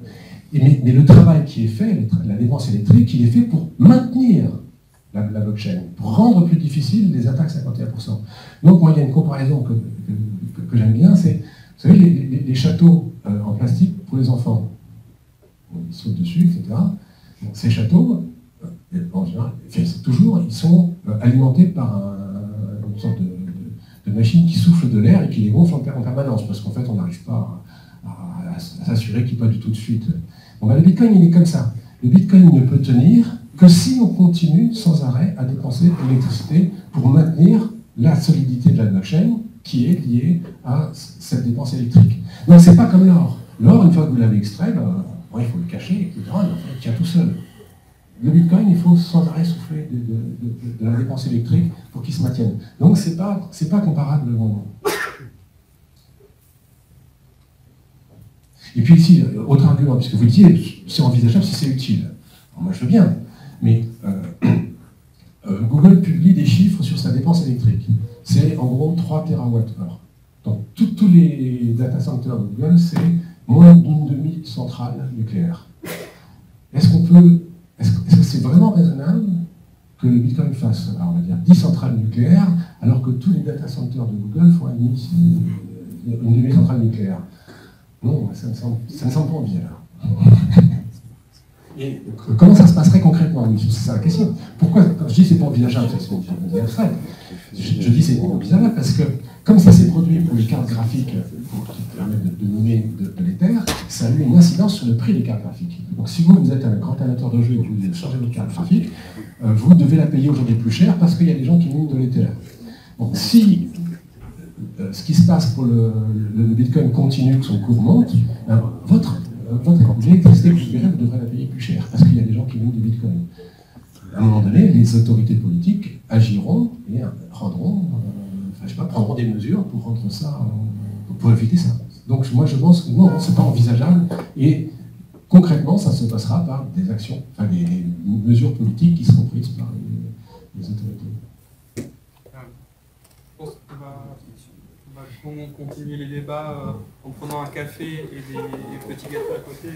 Mais le travail qui est fait, la dépense électrique, il est fait pour maintenir la blockchain, pour rendre plus difficile les attaques 51%. Donc moi, il y a une comparaison que j'aime bien, c'est, vous savez, les châteaux en plastique pour les enfants. Ils sautent dessus, etc. Donc, ces châteaux, en général, ils sont alimentés par une sorte de machine qui souffle de l'air et qui les gonfle en permanence, parce qu'en fait, on n'arrive pas à s'assurer qu'il n'y ait pas du tout de fuite. Bon, le Bitcoin, il est comme ça. Le Bitcoin ne peut tenir que si on continue sans arrêt à dépenser de l'électricité pour maintenir la solidité de la blockchain qui est liée à cette dépense électrique. Donc, c'est pas comme l'or. L'or, une fois que vous l'avez extrait, il faut le cacher, etc. Mais enfin, il tient tout seul. Le Bitcoin, il faut sans arrêt souffler de la dépense électrique pour qu'il se maintienne. Donc, c'est pas comparable vraiment. Et puis ici, autre argument, puisque vous disiez, c'est envisageable si c'est utile. Alors, moi, je veux bien, mais Google publie des chiffres sur sa dépense électrique. C'est en gros 3 TWh. Donc, tous les data centers de Google, c'est moins d'une demi-centrale nucléaire. Est-ce que c'est vraiment raisonnable que le Bitcoin fasse, alors on va dire, 10 centrales nucléaires, alors que tous les data centers de Google font une demi-centrale nucléaire? Non, ça ne semble pas envie, alors. Et comment ça se passerait concrètement? C'est ça la question. Pourquoi, quand je dis c'est pas envisageable, c'est une idée abstraite. Je dis c'est pas envisageable parce que, comme ça s'est produit pour les cartes graphiques qui permettent de nommer de l'Ether, ça ça a eu une incidence sur le prix des cartes graphiques. Donc si vous êtes un grand amateur de jeu et que vous changez votre carte graphique, vous devez la payer aujourd'hui plus cher parce qu'il y a des gens qui minent de l'Ether. Donc si ce qui se passe pour le Bitcoin continue, que son cours monte, votre électricité que vous libérez, vous devrez la payer plus cher parce qu'il y a des gens qui minent du Bitcoin. À un moment donné, les autorités politiques agiront et prendront des mesures pour rendre ça, pour éviter ça. Donc moi je pense que non, c'est pas envisageable et concrètement ça se passera par des actions, enfin des mesures politiques qui seront prises par les autorités. Je pense qu'on va continuer les débats en prenant un café et des petits gâteaux à côté.